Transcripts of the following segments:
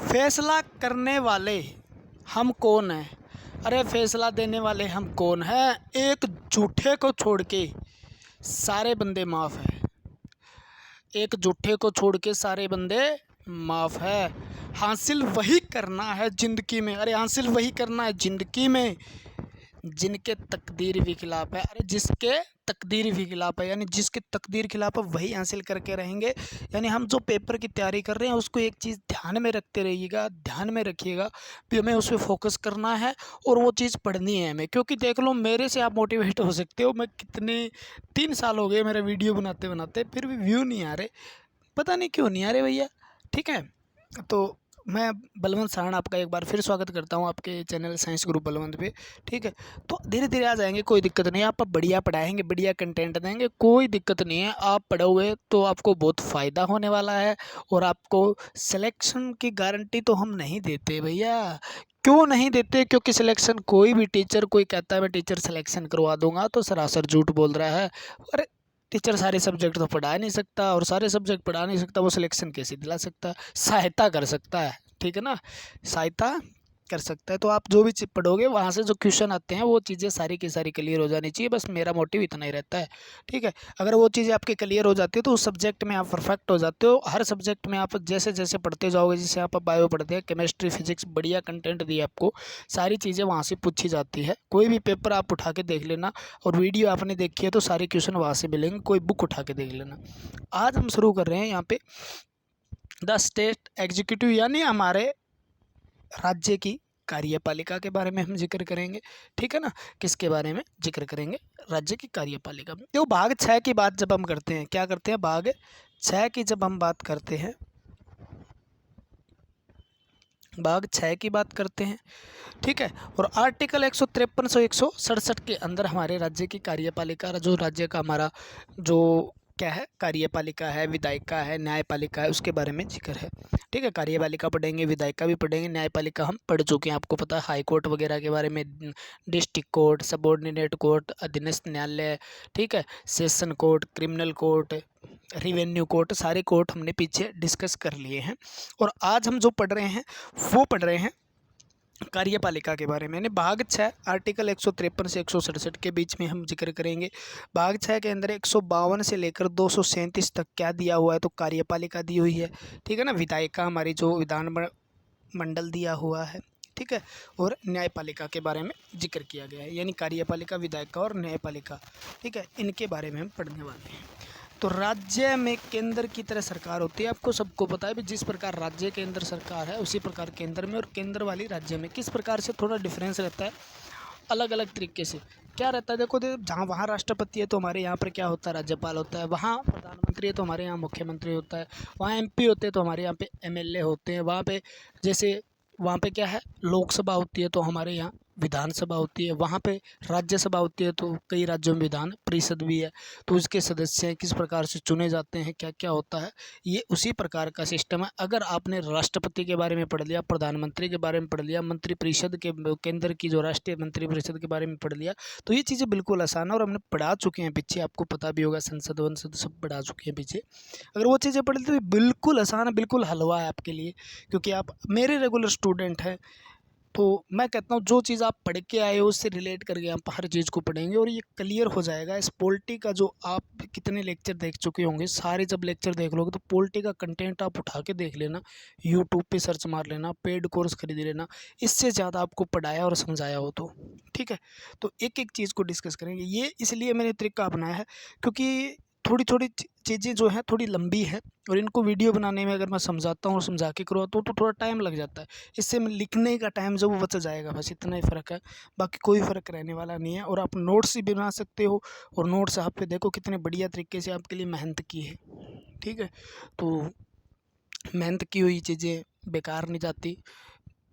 फैसला करने वाले हम कौन हैं? अरे फैसला देने वाले हम कौन हैं? एक झूठे को छोड़ के सारे बंदे माफ़ है। एक झूठे को छोड़ के सारे बंदे माफ़ है। हासिल वही करना है ज़िंदगी में। अरे हासिल वही करना है ज़िंदगी में जिनके तकदीर भी खिलाफ है। अरे जिसके तकदीर भी खिलाफ है, यानी जिसके तकदीर खिलाफ है वही हासिल करके रहेंगे। यानी हम जो पेपर की तैयारी कर रहे हैं उसको एक चीज़ ध्यान में रखते रहिएगा, ध्यान में रखिएगा कि हमें उस पर फोकस करना है और वो चीज़ पढ़नी है हमें। क्योंकि देख लो, मेरे से आप मोटिवेट हो सकते हो। मैं कितने 3 साल हो गए मेरा वीडियो बनाते बनाते, फिर भी व्यू नहीं आ रहे। पता नहीं क्यों नहीं आ रहे भैया। ठीक है, तो मैं बलवंत सारण आपका एक बार फिर स्वागत करता हूँ आपके चैनल साइंस ग्रुप बलवंत पे। ठीक है, तो धीरे धीरे आ जाएंगे, कोई दिक्कत नहीं है। आप बढ़िया पढ़ाएंगे, बढ़िया कंटेंट देंगे, कोई दिक्कत नहीं है। आप पढ़ोगे तो आपको बहुत फ़ायदा होने वाला है। और आपको सिलेक्शन की गारंटी तो हम नहीं देते भैया। क्यों नहीं देते? क्योंकि सिलेक्शन कोई भी टीचर, कोई कहता है मैं टीचर सिलेक्शन करवा दूंगा, तो सरासर झूठ बोल रहा है। अरे टीचर सारे सब्जेक्ट तो पढ़ा नहीं सकता, और सारे सब्जेक्ट पढ़ा नहीं सकता, वो सिलेक्शन कैसे दिला सकता है? सहायता कर सकता है, ठीक है ना, सहायता कर सकता है। तो आप जो भी चीज़ पढ़ोगे वहाँ से जो क्वेश्चन आते हैं वो चीज़ें सारी की सारी क्लियर हो जानी चाहिए। बस मेरा मोटिव इतना ही रहता है। ठीक है, अगर वो चीज़ें आपकी क्लियर हो जाती है तो उस सब्जेक्ट में आप परफेक्ट हो जाते हो। हर सब्जेक्ट में आप जैसे जैसे पढ़ते जाओगे, जैसे आप बायो पढ़ते हैं, केमिस्ट्री, फिजिक्स, बढ़िया कंटेंट दिए आपको, सारी चीज़ें वहाँ से पूछी जाती है। कोई भी पेपर आप उठा के देख लेना, और वीडियो आपने देखी है तो सारे क्वेश्चन वहाँ से मिलेंगे। कोई बुक उठा के देख लेना। आज हम शुरू कर रहे हैं यहाँ पे द स्टेट एग्जीक्यूटिव, यानी हमारे राज्य की कार्यपालिका के बारे में हम जिक्र करेंगे। ठीक है ना, किसके बारे में जिक्र करेंगे? राज्य की कार्यपालिका। तो भाग 6 की बात जब हम करते हैं, क्या करते हैं? भाग 6 की जब हम बात करते हैं, भाग 6 की बात करते हैं। ठीक है, और आर्टिकल 153 से 167 के अंदर हमारे राज्य की कार्यपालिका, जो राज्य का हमारा जो क्या है, कार्यपालिका है, विधायिका है, न्यायपालिका है, उसके बारे में जिक्र है। ठीक है, कार्यपालिका पढ़ेंगे, विधायिका भी पढ़ेंगे, न्यायपालिका हम पढ़ चुके हैं, आपको पता है। हाई कोर्ट वगैरह के बारे में, डिस्ट्रिक्ट कोर्ट, सबऑर्डिनेट कोर्ट, अधीनस्थ न्यायालय, ठीक है, session court, criminal court, revenue court, सारे कोर्ट हमने पीछे डिस्कस कर लिए हैं। और आज हम जो पढ़ रहे हैं वो पढ़ रहे हैं कार्यपालिका के बारे में। भाग 6 आर्टिकल 153 से 167 के बीच में हम जिक्र करेंगे। भाग 6 के अंदर 152 से लेकर 237 तक क्या दिया हुआ है? तो कार्यपालिका दी हुई है। ठीक है ना, विधायिका हमारी जो विधान मंडल दिया हुआ है। ठीक है, और न्यायपालिका के बारे में जिक्र किया गया है, यानी कार्यपालिका, विधायिका और न्यायपालिका। ठीक है, इनके बारे में हम पढ़ने वाले हैं। तो राज्य में केंद्र की तरह सरकार होती है, आपको सबको पता है भी। जिस प्रकार राज्य के अंदर सरकार है उसी प्रकार केंद्र में, और केंद्र वाली राज्य में किस प्रकार से थोड़ा डिफरेंस रहता है, अलग अलग तरीके से क्या रहता है। देखो जहाँ वहाँ राष्ट्रपति है तो हमारे यहाँ पर क्या होता है? राज्यपाल होता है। वहाँ प्रधानमंत्री है तो हमारे यहाँ मुख्यमंत्री होता है। वहाँ एमपी होते हैं तो हमारे यहाँ पे एमएलए होते हैं। वहाँ पे जैसे वहाँ पे क्या है, लोकसभा होती है तो हमारे यहाँ विधानसभा होती है। वहाँ पे राज्यसभा होती है तो कई राज्यों में विधान परिषद भी है। तो उसके सदस्य किस प्रकार से चुने जाते हैं, क्या क्या होता है, ये उसी प्रकार का सिस्टम है। अगर आपने राष्ट्रपति के बारे में पढ़ लिया, प्रधानमंत्री के बारे में पढ़ लिया, मंत्रिपरिषद के, केंद्र की जो राष्ट्रीय मंत्रिपरिषद के बारे में पढ़ लिया, तो ये चीज़ें बिल्कुल आसान है और हमने पढ़ा चुके हैं पीछे, आपको पता भी होगा। संसद वंसद सब पढ़ा चुके हैं पीछे। अगर वो चीज़ें पढ़ ली तो ये बिल्कुल आसान है, बिल्कुल हलवा है आपके लिए, क्योंकि आप मेरे रेगुलर स्टूडेंट हैं। तो मैं कहता हूँ जो चीज़ आप पढ़ के आए हो उससे रिलेट करके आप हर चीज़ को पढ़ेंगे और ये क्लियर हो जाएगा। इस पॉलिटी का जो आप कितने लेक्चर देख चुके होंगे, सारे जब लेक्चर देख लोगे तो पॉलिटी का कंटेंट आप उठा के देख लेना, यूट्यूब पे सर्च मार लेना, पेड कोर्स खरीद लेना, इससे ज़्यादा आपको पढ़ाया और समझाया हो तो। ठीक है, तो एक एक चीज़ को डिस्कस करेंगे। ये इसलिए मैंने तरीका अपनाया है क्योंकि थोड़ी थोड़ी चीज़ें जो हैं थोड़ी लंबी है, और इनको वीडियो बनाने में अगर मैं समझाता हूँ और समझा के करवाता हूँ तो थोड़ा टाइम लग जाता है। इससे मैं लिखने का टाइम जो वो बच जाएगा, बस इतना ही फ़र्क है, बाकी कोई फ़र्क रहने वाला नहीं है। और आप नोट्स भी बना सकते हो, और नोट्स आप पे देखो कितने बढ़िया तरीके से आपके लिए मेहनत की है। ठीक है, तो मेहनत की हुई चीज़ें बेकार नहीं जाती,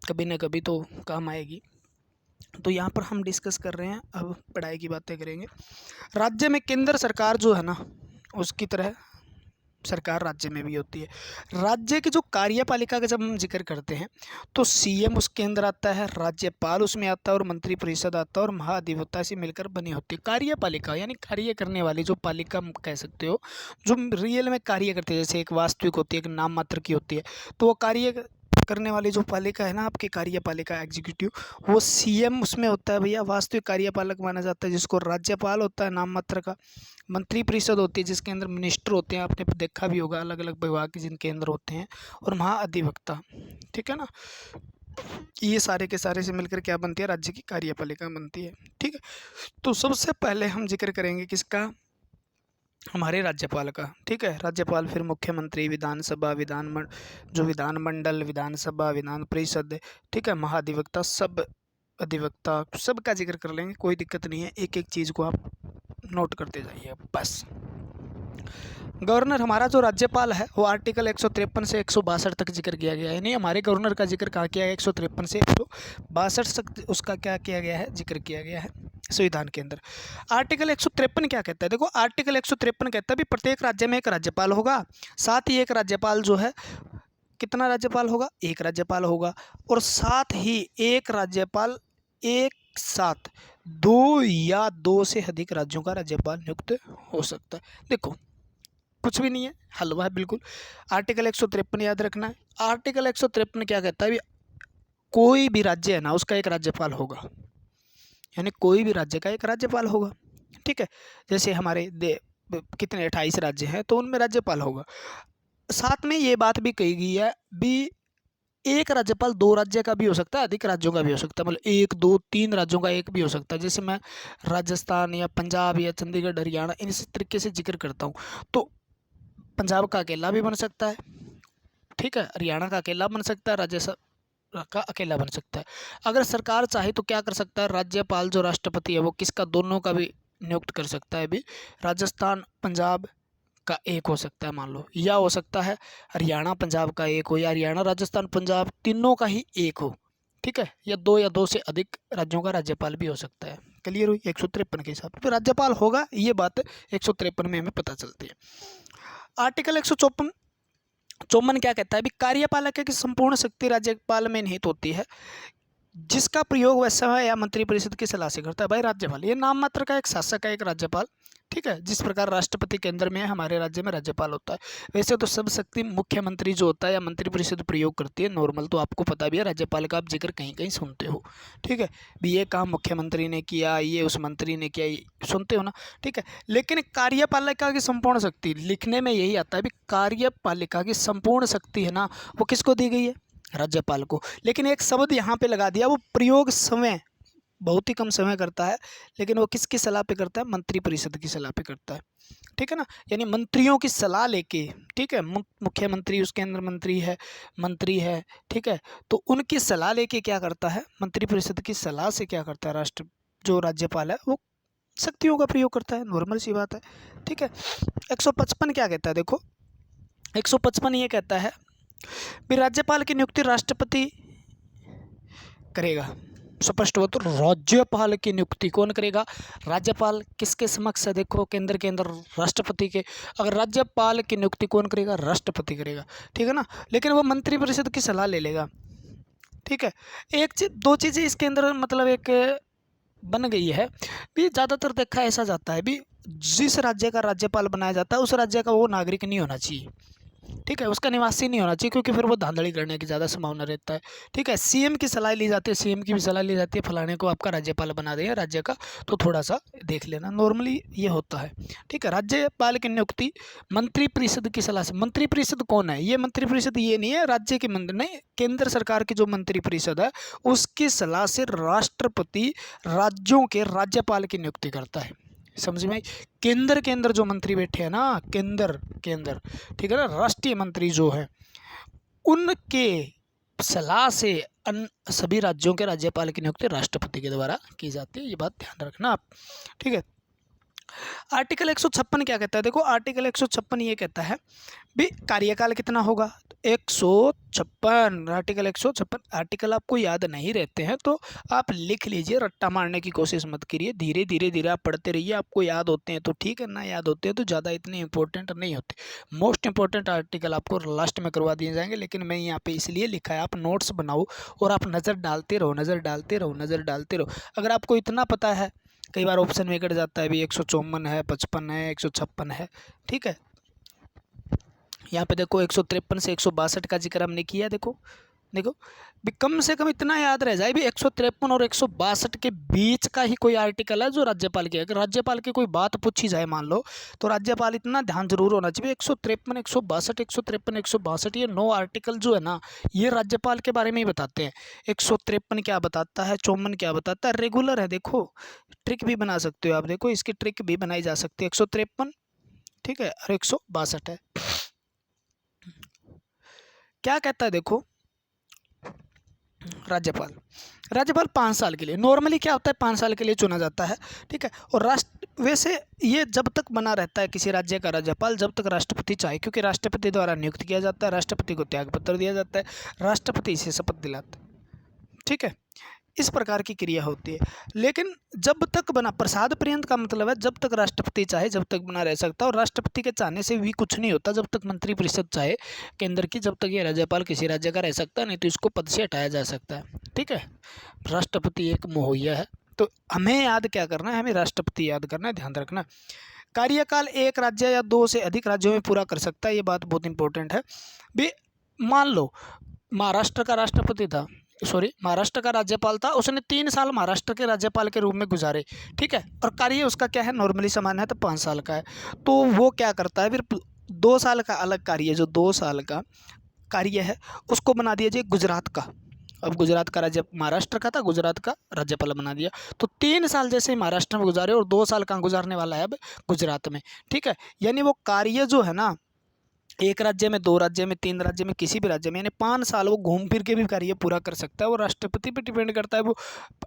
कभी ना कभी तो काम आएगी। तो यहाँ पर हम डिस्कस कर रहे हैं, अब पढ़ाई की बातें करेंगे। राज्य में केंद्र सरकार जो है ना, उसकी तरह सरकार राज्य में भी होती है। राज्य की जो कार्यपालिका का जब हम जिक्र करते हैं तो सीएम उसके अंदर आता है, राज्यपाल उसमें आता है, और मंत्रिपरिषद आता है, और महाधिवक्ता से मिलकर बनी होती है कार्यपालिका, यानी कार्य करने वाली जो पालिका कह सकते हो, जो रियल में कार्य करती है। जैसे एक वास्तविक होती है, एक नाम मात्र की होती है, तो वो कार्य करने वाली जो पालिका है ना आपकी कार्यपालिका एग्जीक्यूटिव, वो सीएम उसमें होता है भैया, वास्तविक कार्यपालक माना जाता है, जिसको राज्यपाल होता है नाम मात्र का। मंत्रिपरिषद होती है जिसके अंदर मिनिस्टर होते हैं, आपने देखा भी होगा अलग अलग विभाग के जिनके अंदर होते हैं, और महाअधिवक्ता, ठीक है ना। ये सारे के सारे से मिलकर क्या बनती है, राज्य की कार्यपालिका बनती है, ठीक है। तो सबसे पहले हम जिक्र करेंगे किसका, हमारे राज्यपाल का, ठीक है। राज्यपाल, फिर मुख्यमंत्री, विधानसभा, जो विधानमंडल, विधानसभा, विधान परिषद, ठीक है, महाधिवक्ता, सब अधिवक्ता, सबका जिक्र कर लेंगे, कोई दिक्कत नहीं है, एक एक चीज़ को आप नोट करते जाइए बस। गवर्नर, हमारा जो राज्यपाल है वो आर्टिकल 153 से 162 तक जिक्र किया गया है, नहीं हमारे गवर्नर का जिक्र कहाँ किया है, 153 से 162 तक उसका क्या किया गया है, जिक्र किया गया है संविधान के अंदर। आर्टिकल 153 क्या कहता है, देखो आर्टिकल 153 कहता है भी प्रत्येक राज्य में एक राज्यपाल होगा, साथ ही एक राज्यपाल जो है, कितना राज्यपाल होगा, एक राज्यपाल होगा, और साथ ही एक राज्यपाल एक साथ 2 या 2 से अधिक राज्यों का राज्यपाल नियुक्त हो सकता है। देखो कुछ भी नहीं है, हलवा है बिल्कुल। आर्टिकल 153 याद रखना है। आर्टिकल 153 क्या कहता है भी कोई भी राज्य है ना उसका एक राज्यपाल होगा, यानी कोई भी राज्य का एक राज्यपाल होगा, ठीक है। जैसे हमारे कितने 28 राज्य हैं तो उनमें राज्यपाल होगा। साथ में ये बात भी कही गई है भी एक राज्यपाल 2 राज्य का भी हो सकता है, अधिक राज्यों का भी हो सकता है, मतलब 1 2 3 राज्यों का एक भी हो सकता है। जैसे मैं राजस्थान या पंजाब या चंडीगढ़ हरियाणा इस तरीके से जिक्र करता हूँ, तो पंजाब का अकेला भी बन सकता है, ठीक है, हरियाणा का अकेला बन सकता है, राजस्थान का अकेला बन सकता है। अगर सरकार चाहे तो क्या कर सकता है, राज्यपाल जो राष्ट्रपति है वो किसका, दोनों का भी नियुक्त कर सकता है भी। राजस्थान पंजाब का एक हो सकता है मान लो, या हो सकता है हरियाणा पंजाब का एक हो, या हरियाणा राजस्थान पंजाब तीनों का ही एक हो, ठीक है, या 2 से अधिक राज्यों का राज्यपाल भी हो सकता है। क्लियर हुई 153 के हिसाब से, तो राज्यपाल होगा, ये बात 153 में हमें पता चलती है। आर्टिकल 154 क्या कहता है भी कार्यपालक की संपूर्ण शक्ति राज्यपाल में निहित होती है, जिसका प्रयोग वह समय या मंत्रिपरिषद की सलाह से करता है। भाई राज्यपाल ये नाम मात्र का एक शासक है, एक राज्यपाल, ठीक है, जिस प्रकार राष्ट्रपति के अंदर में हमारे राज्य में राज्यपाल होता है, वैसे तो सब शक्ति मुख्यमंत्री जो होता है या मंत्रिपरिषद प्रयोग करती है नॉर्मल, तो आपको पता भी है राज्यपाल का आप जिक्र कहीं कहीं सुनते हो, ठीक है, भी ये काम मुख्यमंत्री ने किया, ये उस मंत्री ने किया, ये सुनते हो ना, ठीक है। लेकिन कार्यपालिका की संपूर्ण शक्ति लिखने में यही आता है भी कार्यपालिका की संपूर्ण शक्ति है ना वो किसको दी गई है, राज्यपाल को। लेकिन एक शब्द यहाँ पे लगा दिया, वो प्रयोग समय बहुत ही कम समय करता है, लेकिन वो किसकी सलाह पे करता है, मंत्रिपरिषद की सलाह पे करता है, ठीक है ना, यानी मंत्रियों की सलाह लेके, ठीक है, मुख्यमंत्री उसके अंदर मंत्री है, ठीक है, तो उनकी सलाह लेके क्या करता है, मंत्रिपरिषद की सलाह से क्या करता है, जो राज्यपाल है वो शक्तियों का प्रयोग करता है, नॉर्मल सी बात है, ठीक है। 155 क्या कहता है, देखो 155 ये कहता है भी राज्यपाल की नियुक्ति राष्ट्रपति करेगा। स्पष्ट हो तो राज्यपाल की नियुक्ति कौन करेगा, राज्यपाल किसके समक्ष है, देखो केंद्र के अंदर राष्ट्रपति के, अगर राज्यपाल की नियुक्ति कौन करेगा, राष्ट्रपति करेगा, ठीक है ना, लेकिन वो मंत्रिपरिषद की सलाह ले लेगा, ठीक है। एक चीज 2 चीज़ें इसके अंदर मतलब एक बन गई है भी, ज़्यादातर देखा ऐसा जाता है भी जिस राज्य का राज्यपाल बनाया जाता है उस राज्य का वो नागरिक नहीं होना चाहिए, ठीक है, उसका निवासी नहीं होना चाहिए, क्योंकि फिर वो धांधली करने की ज़्यादा संभावना रहता है, ठीक है। सीएम की सलाह ली जाती है, सीएम की भी सलाह ली जाती है, फलाने को आपका राज्यपाल बना दें राज्य का, तो थोड़ा सा देख लेना, नॉर्मली ये होता है, ठीक है। राज्यपाल की नियुक्ति मंत्रिपरिषद की सलाह से, मंत्रिपरिषद कौन है, ये मंत्रिपरिषद ये नहीं है राज्य की मंत्री, नहीं, केंद्र सरकार की जो मंत्रिपरिषद है उसकी सलाह से राष्ट्रपति राज्यों के राज्यपाल की नियुक्ति करता है, समझ में। केंद्र के अंदर जो मंत्री बैठे हैं ना, केंद्र के अंदर, ठीक है ना, राष्ट्रीय मंत्री जो है उनके सलाह से सभी राज्यों के राज्यपाल की नियुक्ति राष्ट्रपति के द्वारा की जाती है, ये बात ध्यान रखना आप, ठीक है। आर्टिकल 156 क्या कहता है, देखो आर्टिकल 156 ये कहता है भी कार्यकाल कितना होगा, 156, आर्टिकल 156। आर्टिकल आपको याद नहीं रहते हैं तो आप लिख लीजिए, रट्टा मारने की कोशिश मत करिए, धीरे धीरे आप पढ़ते रहिए, आपको याद होते हैं तो ठीक है, ना याद होते हैं तो ज़्यादा इतने इंपॉर्टेंट नहीं होते। मोस्ट इंपॉर्टेंट आर्टिकल आपको लास्ट में करवा दिए जाएंगे, लेकिन मैं यहाँ पे इसलिए लिखा है आप नोट्स बनाओ और आप नज़र डालते रहो, नज़र डालते रहो, नज़र डालते रहो। अगर आपको इतना पता है, कई बार ऑप्शन में कट जाता है भी 154 है, 55 है, 156 है, ठीक है। यहाँ पे देखो 153 से 162 का जिक्र हमने किया, देखो देखो भी कम से कम इतना याद रह जाए भी 153 और 162 के बीच का ही कोई आर्टिकल है जो राज्यपाल की है। अगर राज्यपाल की कोई बात पूछी जाए मान लो, तो राज्यपाल इतना ध्यान जरूर होना चाहिए 153, 162, 153, 162 ये 9 आर्टिकल जो है ना, ये राज्यपाल के बारे में ही बताते हैं। 153 क्या बताता है, 54 क्या बताता है, रेगुलर है। देखो ट्रिक भी बना सकते हो आप, देखो इसकी ट्रिक भी बनाई जा सकती है। 153 ठीक है और 162 है। क्या कहता है देखो, राज्यपाल राज्यपाल 5 साल के लिए, नॉर्मली क्या होता है 5 साल के लिए चुना जाता है, ठीक है। और राष्ट्र वैसे ये जब तक बना रहता है किसी राज्य का राज्यपाल, जब तक राष्ट्रपति चाहे, क्योंकि राष्ट्रपति द्वारा नियुक्त किया जाता है, राष्ट्रपति को त्याग पत्र दिया जाता है, राष्ट्रपति इसे शपथ दिलाता है, ठीक है। इस प्रकार की क्रिया होती है। लेकिन जब तक बना, प्रसाद पर्यंत का मतलब है जब तक राष्ट्रपति चाहे जब तक बना रह सकता है, और राष्ट्रपति के चाहने से भी कुछ नहीं होता। जब तक मंत्रिपरिषद चाहे केंद्र की, जब तक ये राज्यपाल किसी राज्य का रह सकता है, नहीं तो इसको पद से हटाया जा सकता है, ठीक है। राष्ट्रपति एक मुहैया है, तो हमें याद क्या करना है, हमें राष्ट्रपति याद करना है, ध्यान रखना। कार्यकाल एक राज्य या 2 से अधिक राज्यों में पूरा कर सकता है, ये बात बहुत इंपॉर्टेंट है भी। मान लो महाराष्ट्र का राष्ट्रपति था, सॉरी महाराष्ट्र का राज्यपाल था, उसने 3 साल महाराष्ट्र के राज्यपाल के रूप में गुजारे, ठीक है। और कार्य उसका क्या है, नॉर्मली समान है तो 5 साल का है। तो वो क्या करता है फिर, 2 साल का अलग कार्य, जो 2 साल का कार्य है उसको बना दिया जाए गुजरात का। अब गुजरात का राज्य, महाराष्ट्र का था, गुजरात का राज्यपाल बना दिया। तो 3 साल जैसे महाराष्ट्र में गुजारे और 2 साल कहाँ गुजारने वाला है अब, गुजरात में, ठीक है। यानी वो कार्य जो है ना, एक राज्य में, 2 राज्य में, 3 राज्य में, किसी भी राज्य में, यानी 5 साल वो घूम फिर के भी कार्य पूरा कर सकता है। वो राष्ट्रपति पे डिपेंड करता है। वो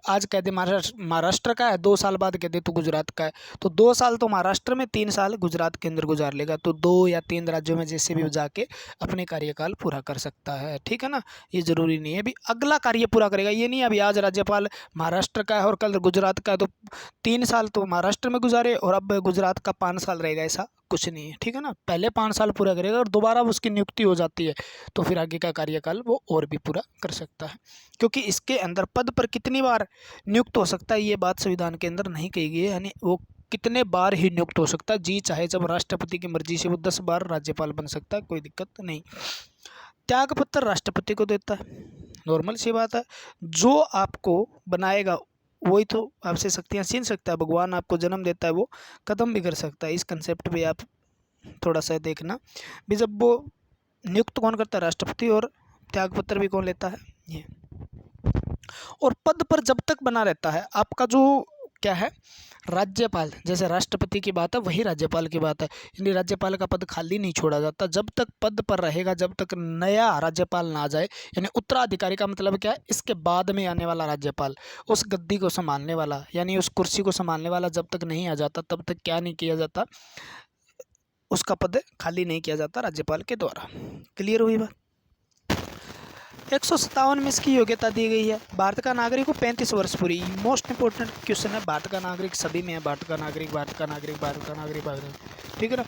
आज कह दे महाराष्ट्र का है, 2 साल बाद कह दे तो गुजरात का है, तो 2 साल तो महाराष्ट्र में, 3 साल गुजरात के अंदर गुजार लेगा। तो 2 या 3 राज्यों में जैसे भी वो जाके अपने कार्यकाल पूरा कर सकता है, ठीक है ना। ये जरूरी नहीं है अभी अगला कार्य पूरा करेगा, ये नहीं अभी आज राज्यपाल महाराष्ट्र का है और कल गुजरात का है, तो 3 साल तो महाराष्ट्र में गुजारे और अब गुजरात का 5 साल रहेगा, ऐसा कुछ नहीं है, ठीक है ना। पहले 5 साल पूरा करेगा और दोबारा उसकी नियुक्ति हो जाती है तो फिर आगे का कार्यकाल वो और भी पूरा कर सकता है, क्योंकि इसके अंदर पद पर कितनी बार नियुक्त हो सकता है ये बात संविधान के अंदर नहीं कही गई है। यानी वो कितने बार ही नियुक्त हो सकता है, जी चाहे जब राष्ट्रपति की मर्जी से वो 10 बार राज्यपाल बन सकता है, कोई दिक्कत नहीं। त्याग पत्र राष्ट्रपति को देता है, नॉर्मल सी बात है। जो आपको बनाएगा वही तो आपसे शक्तियाँ छीन सकता है। भगवान आपको जन्म देता है, वो ख़त्म भी कर सकता है। इस कंसेप्ट पे आप थोड़ा सा देखना भी, जब वो नियुक्त कौन करता है, राष्ट्रपति, और त्यागपत्र भी कौन लेता है, ये। और पद पर जब तक बना रहता है आपका जो क्या है, राज्यपाल, जैसे राष्ट्रपति की बात है वही राज्यपाल की बात है, यानी राज्यपाल का पद खाली नहीं छोड़ा जाता। जब तक पद पर रहेगा, जब तक नया राज्यपाल ना आ जाए, यानी उत्तराधिकारी का मतलब क्या है, इसके बाद में आने वाला राज्यपाल, उस गद्दी को संभालने वाला, यानी उस कुर्सी को संभालने वाला जब तक नहीं आ जाता, तब तक क्या नहीं किया जाता, उसका पद खाली नहीं किया जाता राज्यपाल के द्वारा। क्लियर हुई बात। 157 में इसकी योग्यता दी गई है। भारत का नागरिक को 35 वर्ष पूरी। मोस्ट इंपोर्टेंट क्वेश्चन है, भारत का नागरिक सभी में है, भारत का नागरिक, भारत का नागरिक, भारत का नागरिक, ठीक है ना।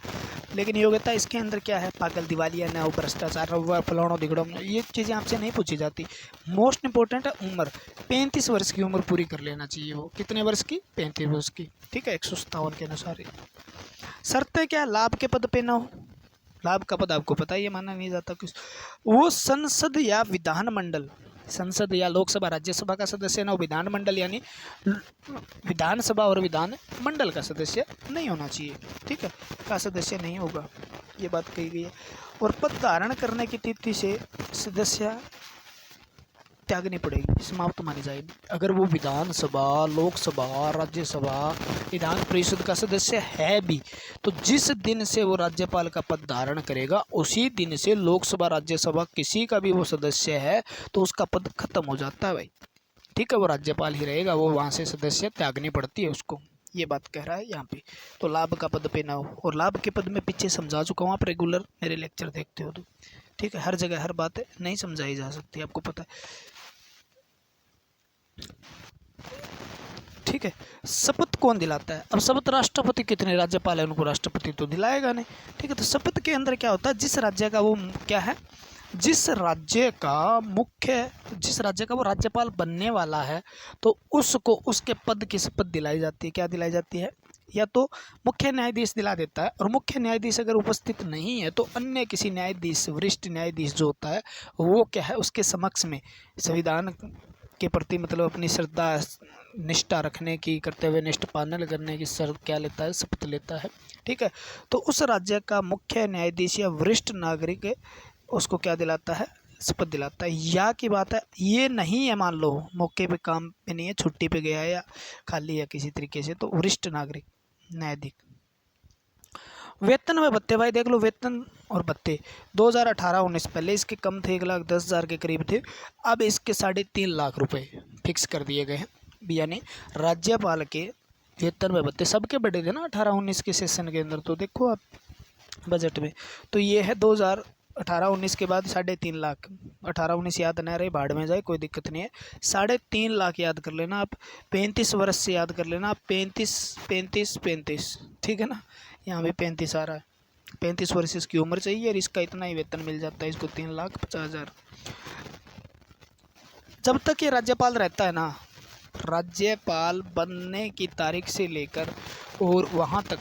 लेकिन योग्यता इसके अंदर क्या है, पागल, दिवालिया न हो, भ्रष्टाचार, फलाणो दिगड़ो, ये चीज़ें आपसे नहीं पूछी जाती। मोस्ट इंपोर्टेंट है उम्र, 35 वर्ष की उम्र पूरी कर लेना चाहिए। वो कितने वर्ष की, 35 वर्ष की, ठीक है, 157 के अनुसार। शर्तें क्या, लाभ के पद पे ना हो, लाभ का पद आपको पता है ये माना नहीं जाता कुछ, वो संसद या विधानमंडल, संसद या लोकसभा राज्यसभा का सदस्य ना हो, विधानमंडल यानी विधानसभा और विधान मंडल का सदस्य नहीं होना चाहिए, ठीक है, का सदस्य नहीं होगा, ये बात कही गई है। और पद धारण करने की तिथि से सदस्य त्यागनी पड़ेगी, समाप्त मानी जाएगी। अगर वो विधानसभा, लोकसभा, राज्यसभा, विधान परिषद का सदस्य है भी, तो जिस दिन से वो राज्यपाल का पद धारण करेगा उसी दिन से लोकसभा, राज्यसभा किसी का भी वो सदस्य है तो उसका पद खत्म हो जाता है भाई, ठीक है। वो राज्यपाल ही रहेगा, वो वहाँ से सदस्य त्यागनी पड़ती है उसको, ये बात कह रहा है यहाँ पे। तो लाभ का पद पे ना हो, और लाभ के पद में पीछे समझा चुका हूँ, आप रेगुलर मेरे लेक्चर देखते हो तो, ठीक है। हर जगह हर बात नहीं समझाई जा सकती, आपको पता है, ठीक है। शपथ कौन दिलाता है, अब शपथ राष्ट्रपति, कितने राज्यपाल है उनको राष्ट्रपति तो दिलाएगा नहीं, ठीक है। तो शपथ के अंदर क्या होता है, जिस राज्य का वो क्या है, जिस राज्य का मुख्य, जिस राज्य का वो राज्यपाल बनने वाला है, तो उसको उसके पद की शपथ दिलाई जाती है। क्या दिलाई जाती है, या तो मुख्य न्यायाधीश दिला देता है, और मुख्य न्यायाधीश अगर उपस्थित नहीं है तो अन्य किसी न्यायाधीश, वरिष्ठ न्यायाधीश जो होता है वो क्या है उसके समक्ष में संविधान के प्रति मतलब अपनी श्रद्धा निष्ठा रखने की, कर्तव्य निष्ठ पालन करने की क्या लेता है, शपथ लेता है। ठीक है, तो उस राज्य का मुख्य न्यायाधीश या वरिष्ठ नागरिक उसको क्या दिलाता है, शपथ दिलाता है। या की बात है, ये नहीं है, मान लो मौके पे काम पे नहीं है, छुट्टी पे गया है या खाली है किसी तरीके से, तो वरिष्ठ नागरिक न्यायाधीश। वेतन व भत्ते, भाई देख लो वेतन और भत्ते 2018-19 पहले इसके कम थे, 1,10,000 के करीब थे, अब इसके 3.5 लाख रुपए फिक्स कर दिए गए हैं। यानी राज्यपाल के वेतन व भत्ते सबके बढ़े थे ना 18-19 के सेशन के अंदर, तो देखो आप बजट में, तो ये है 2018-19 के बाद 3.5 लाख। 18-19 याद न रहे भाड़ में जाए, कोई दिक्कत नहीं है, 3.5 लाख याद कर लेना आप, 35 वर्ष से याद कर लेना आप, 35, ठीक है ना, यहाँ भी 35 आ रहा है, 35 वर्ष इसकी उम्र चाहिए और इसका इतना ही वेतन मिल जाता है इसको, 3,50,000। जब तक ये राज्यपाल रहता है ना, राज्यपाल बनने की तारीख से लेकर और वहाँ तक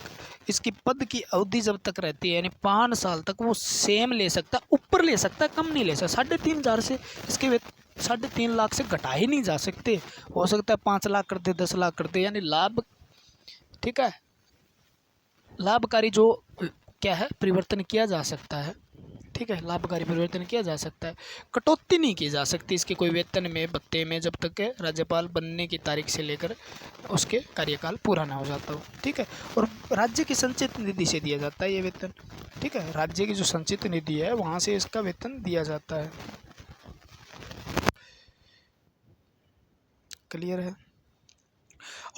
इसकी पद की अवधि जब तक रहती है, यानी 5 साल तक वो सेम ले सकता, ऊपर ले सकता, कम नहीं ले सकता। 3,500 से इसके 3.5 लाख से घटा ही नहीं जा सकते, हो सकता है 5 लाख कर दे, 10 लाख कर दे, यानी लाभ, ठीक है, लाभकारी जो क्या है परिवर्तन किया जा सकता है। ठीक है, लाभकारी परिवर्तन किया जा सकता है, कटौती नहीं की जा सकती इसके कोई वेतन में, भत्ते में, जब तक राज्यपाल बनने की तारीख से लेकर उसके कार्यकाल पूरा ना हो जाता हो। ठीक है, और राज्य की संचित निधि से दिया जाता है ये वेतन। ठीक है, राज्य की जो संचित निधि है वहाँ से इसका वेतन दिया जाता है। क्लियर है।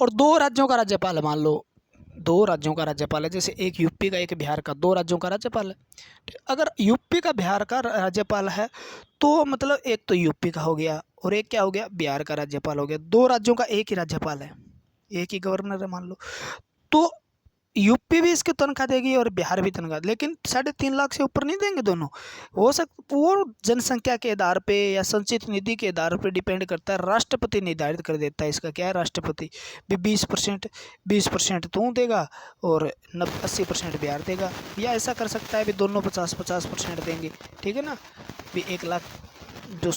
और 2 राज्यों का राज्यपाल, मान लो 2 राज्यों का राज्यपाल है, जैसे एक यूपी का एक बिहार का, 2 राज्यों का राज्यपाल है। अगर यूपी का बिहार का राज्यपाल है तो मतलब एक तो यूपी का हो गया और एक क्या हो गया, बिहार का राज्यपाल हो गया। 2 राज्यों का एक ही राज्यपाल है, एक ही गवर्नर है मान लो, तो यूपी भी इसकी तनख्वाह देगी और बिहार भी तनख्वाह, लेकिन 3.5 लाख से ऊपर नहीं देंगे दोनों। हो सकता वो जनसंख्या के आधार पे या संचित निधि के आधार पे डिपेंड करता है, राष्ट्रपति निर्धारित कर देता है इसका। क्या है, राष्ट्रपति भी 20% तू देगा और 80% बिहार देगा, या ऐसा कर सकता है भी दोनों 50% देंगे। ठीक है ना, भी 1 लाख जो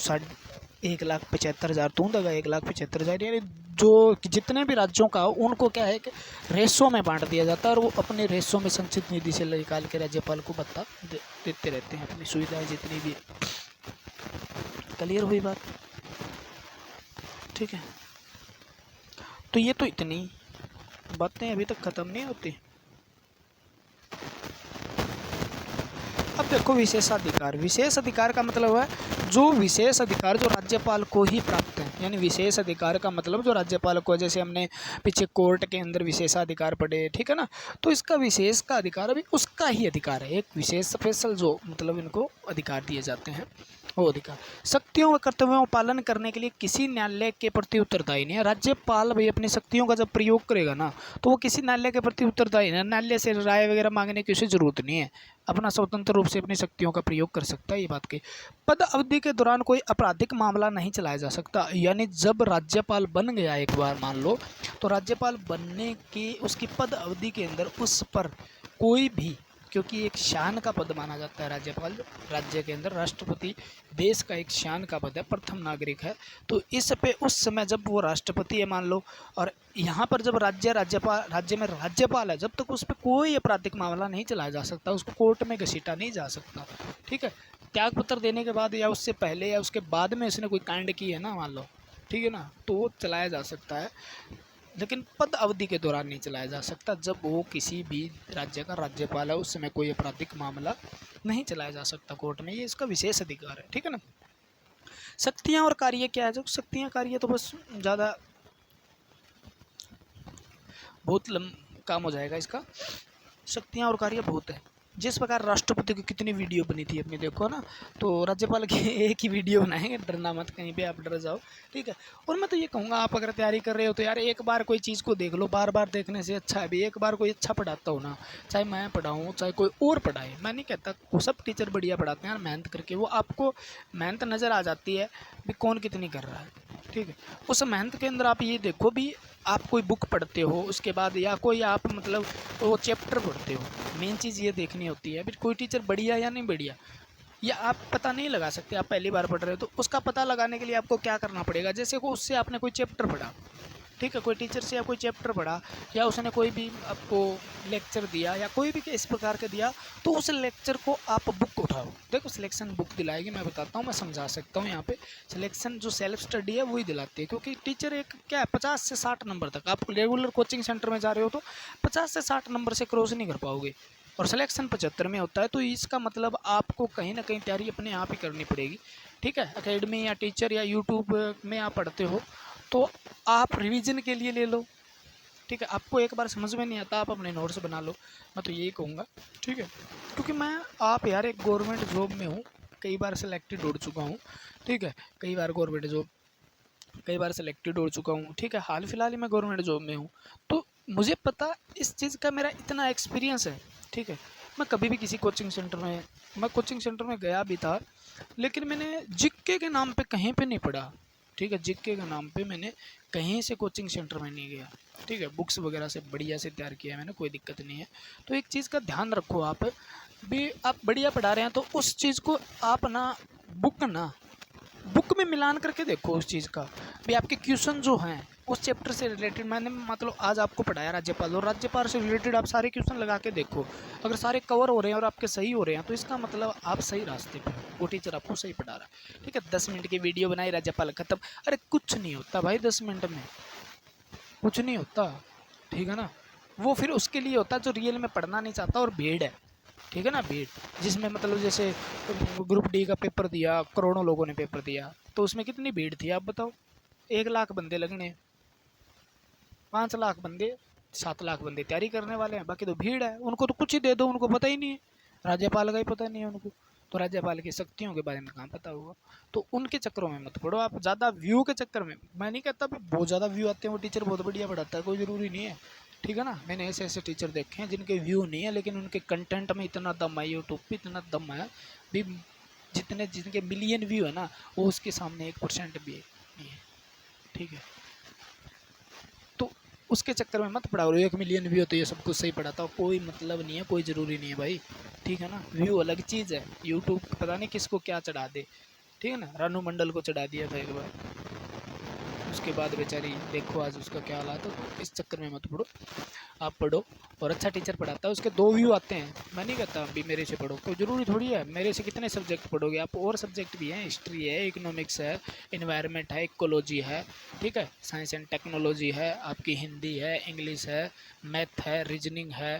1,75,000 तू देगा, 1,75,000, यानी जो जितने भी राज्यों का उनको क्या है कि रेशो में बांट दिया जाता है, और वो अपने रेशो में संचित निधि से निकाल के राज्यपाल को भत्ता देते रहते हैं, अपनी सुविधाएं जितनी भी। क्लियर हुई बात? ठीक है, तो ये तो इतनी बातें अभी तक ख़त्म नहीं होती। अब देखो विशेषाधिकार। विशेषाधिकार का मतलब है जो विशेष अधिकार जो राज्यपाल को ही प्राप्त है, यानी विशेष अधिकार का मतलब जो राज्यपाल को, जैसे हमने पीछे कोर्ट के अंदर विशेषाधिकार पढ़े, ठीक है ना, तो इसका विशेष का अधिकार अभी उसका ही अधिकार है, एक विशेष स्पेशल जो मतलब इनको अधिकार दिए जाते हैं, वो अधिकार। शक्तियों व कर्तव्यों का पालन करने के लिए किसी न्यायालय के प्रति उत्तरदायी नहीं है। राज्यपाल भाई अपनी शक्तियों का जब प्रयोग करेगा ना, तो वो किसी न्यायालय के प्रति उत्तरदायी नहीं है, न्यायालय से राय वगैरह मांगने की उसे जरूरत नहीं है, अपना स्वतंत्र रूप से अपनी शक्तियों का प्रयोग कर सकता है। ये बात की पद अवधि के दौरान कोई आपराधिक मामला नहीं चलाया जा सकता, यानी जब राज्यपाल बन गया एक बार मान लो, तो राज्यपाल बनने की उसकी पद अवधि के अंदर उस पर कोई भी, क्योंकि एक शान का पद माना जाता है राज्यपाल, राज्य के अंदर राष्ट्रपति देश का एक शान का पद है, प्रथम नागरिक है, तो इस पे उस समय जब वो राष्ट्रपति है मान लो, और यहाँ पर जब राज्य में राज्यपाल है, जब तक उस पर कोई आपराधिक मामला नहीं चलाया जा सकता, उसको कोर्ट में घसीटा नहीं जा सकता। ठीक है, त्यागपत्र देने के बाद या उससे पहले या उसके बाद में उसने कोई कांड की है ना मान लो, ठीक है ना, तो वो चलाया जा सकता है, लेकिन पद अवधि के दौरान नहीं चलाया जा सकता। जब वो किसी भी राज्य का राज्यपाल है उस समय कोई आपराधिक मामला नहीं चलाया जा सकता कोर्ट में, ये इसका विशेष अधिकार है। ठीक है ना। शक्तियाँ और कार्य क्या है, जो शक्तियाँ कार्य तो बस ज़्यादा बहुत काम हो जाएगा इसका। शक्तियाँ और कार्य बहुत है, जिस प्रकार राष्ट्रपति की कितनी वीडियो बनी थी अपने देखो ना, तो राज्यपाल की एक ही वीडियो बनाएंगे, डरना मत कहीं पे आप डर जाओ। ठीक है, और मैं तो ये कहूँगा आप अगर तैयारी कर रहे हो तो यार एक बार कोई चीज़ को देख लो, बार बार देखने से अच्छा है भी एक बार कोई अच्छा पढ़ाता हो ना, चाहे मैं पढ़ाऊँ चाहे कोई और पढ़ाए, मैं नहीं कहता वो सब टीचर बढ़िया पढ़ाते हैं यार, मेहनत करके वो आपको मेहनत नज़र आ जाती है भी कौन कितनी कर रहा है। ठीक है। उस मेहनत के अंदर आप ये देखो भी, आप कोई बुक पढ़ते हो उसके बाद, या कोई आप मतलब वो चैप्टर पढ़ते हो, मेन चीज़ ये देखनी होती है फिर कोई टीचर बढ़िया या नहीं बढ़िया, या आप पता नहीं लगा सकते। आप पहली बार पढ़ रहे हो तो उसका पता लगाने के लिए आपको क्या करना पड़ेगा, जैसे को उससे आपने कोई चैप्टर पढ़ा, ठीक है, कोई टीचर से या कोई चैप्टर पढ़ा, या उसने कोई भी आपको लेक्चर दिया या कोई भी इस प्रकार का दिया, तो उस लेक्चर को आप बुक उठाओ। देखो सिलेक्शन बुक दिलाएगी, मैं बताता हूँ, मैं समझा सकता हूँ। यहाँ पे सिलेक्शन जो सेल्फ स्टडी है वही दिलाती है, क्योंकि टीचर एक क्या है 50 से 60 नंबर तक, आप रेगुलर कोचिंग सेंटर में जा रहे हो तो 50 से 60 नंबर से क्रॉस नहीं कर पाओगे, और सिलेक्शन 75 में होता है। तो इसका मतलब आपको कहीं ना कहीं तैयारी अपने आप ही करनी पड़ेगी, ठीक है। एकेडमी या टीचर या यूट्यूब में आप पढ़ते हो तो आप रिवीजन के लिए ले लो, ठीक है। आपको एक बार समझ में नहीं आता, आप अपने नोट्स बना लो, मैं तो यही कहूँगा, ठीक है। क्योंकि मैं आप यार एक गवर्नमेंट जॉब में हूँ, कई बार सिलेक्टेड हो चुका हूँ, ठीक है, कई बार गवर्नमेंट जॉब, कई बार सिलेक्टेड हो चुका हूँ, ठीक है। हाल फिलहाल ही मैं गवर्नमेंट जॉब में हूँ, तो मुझे पता इस चीज़ का मेरा इतना एक्सपीरियंस है, ठीक है। मैं कभी भी किसी कोचिंग सेंटर में, मैं कोचिंग सेंटर में गया भी था, लेकिन मैंने जीके के नाम पे कहीं पे नहीं पढ़ा, ठीक है। जीके के नाम पे मैंने कहीं से कोचिंग सेंटर में नहीं गया, ठीक है। बुक्स वगैरह से बढ़िया से तैयार किया है मैंने, कोई दिक्कत नहीं है। तो एक चीज़ का ध्यान रखो, आप भी आप बढ़िया पढ़ा रहे हैं तो उस चीज़ को आप ना बुक में मिलान करके देखो उस चीज़ का भी, आपके क्वेश्चन जो हैं उस चैप्टर से रिलेटेड, मैंने मतलब आज आपको पढ़ाया राज्यपाल, और राज्यपाल से रिलेटेड आप सारे क्वेश्चन लगा के देखो, अगर सारे कवर हो रहे हैं और आपके सही हो रहे हैं तो इसका मतलब आप सही रास्ते पे हो, वो टीचर आपको सही पढ़ा रहा है, ठीक है। 10 मिनट की वीडियो बनाई, राज्यपाल खत्म, अरे कुछ नहीं होता भाई 10 मिनट में, कुछ नहीं होता, ठीक है ना। वो फिर उसके लिए होता है जो रियल में पढ़ना नहीं चाहता, और भीड़ है, ठीक है ना, भीड़, जिसमें मतलब जैसे ग्रुप डी का पेपर दिया, करोड़ों लोगों ने पेपर दिया, तो उसमें कितनी भीड़ थी आप बताओ, 1 लाख बंदे लगने, 5 लाख बंदे, 7 लाख बंदे तैयारी करने वाले हैं, बाकी तो भीड़ है, उनको तो कुछ ही दे दो, उनको पता ही नहीं है, राज्यपाल का ही पता नहीं है उनको, तो राज्यपाल की शक्तियों के बारे में कहाँ पता होगा। तो उनके चक्करों में मत पड़ो आप, ज़्यादा व्यू के चक्कर में, मैं नहीं कहता बहुत ज़्यादा व्यू आते हैं वो टीचर बहुत बढ़िया पढ़ाता है, कोई ज़रूरी नहीं है, ठीक है ना। मैंने ऐसे ऐसे टीचर देखे हैं जिनके व्यू नहीं है, लेकिन उनके कंटेंट में इतना दम है, यूट्यूब पे इतना दम है भी, जितने जिनके मिलियन व्यू है ना, वो उसके सामने 1% भी नहीं है, ठीक है। तो उसके चक्कर में मत पढ़ाओ, 1 मिलियन व्यू तो ये सब कुछ सही पढ़ाता हो, कोई मतलब नहीं है, कोई ज़रूरी नहीं है भाई, ठीक है ना। व्यू अलग चीज़ है, यूट्यूब पता नहीं किसको क्या चढ़ा दे, ठीक है ना, रानू मंडल को चढ़ा दिया था एक बार, उसके बाद बेचारी देखो आज उसका क्या हालात है। तो इस चक्कर में मत पढ़ो, आप पढ़ो, और अच्छा टीचर पढ़ाता है, उसके 2 व्यू आते हैं, मैं नहीं कहता अभी मेरे से पढ़ो, कोई ज़रूरी थोड़ी है मेरे से कितने सब्जेक्ट पढ़ोगे आप, और सब्जेक्ट भी हैं, हिस्ट्री है, इकोनॉमिक्स है, इन्वायरमेंट है, इकोलॉजी है, ठीक है, साइंस एंड टेक्नोलॉजी है, आपकी हिंदी है, इंग्लिश है, मैथ है, रीजनिंग है,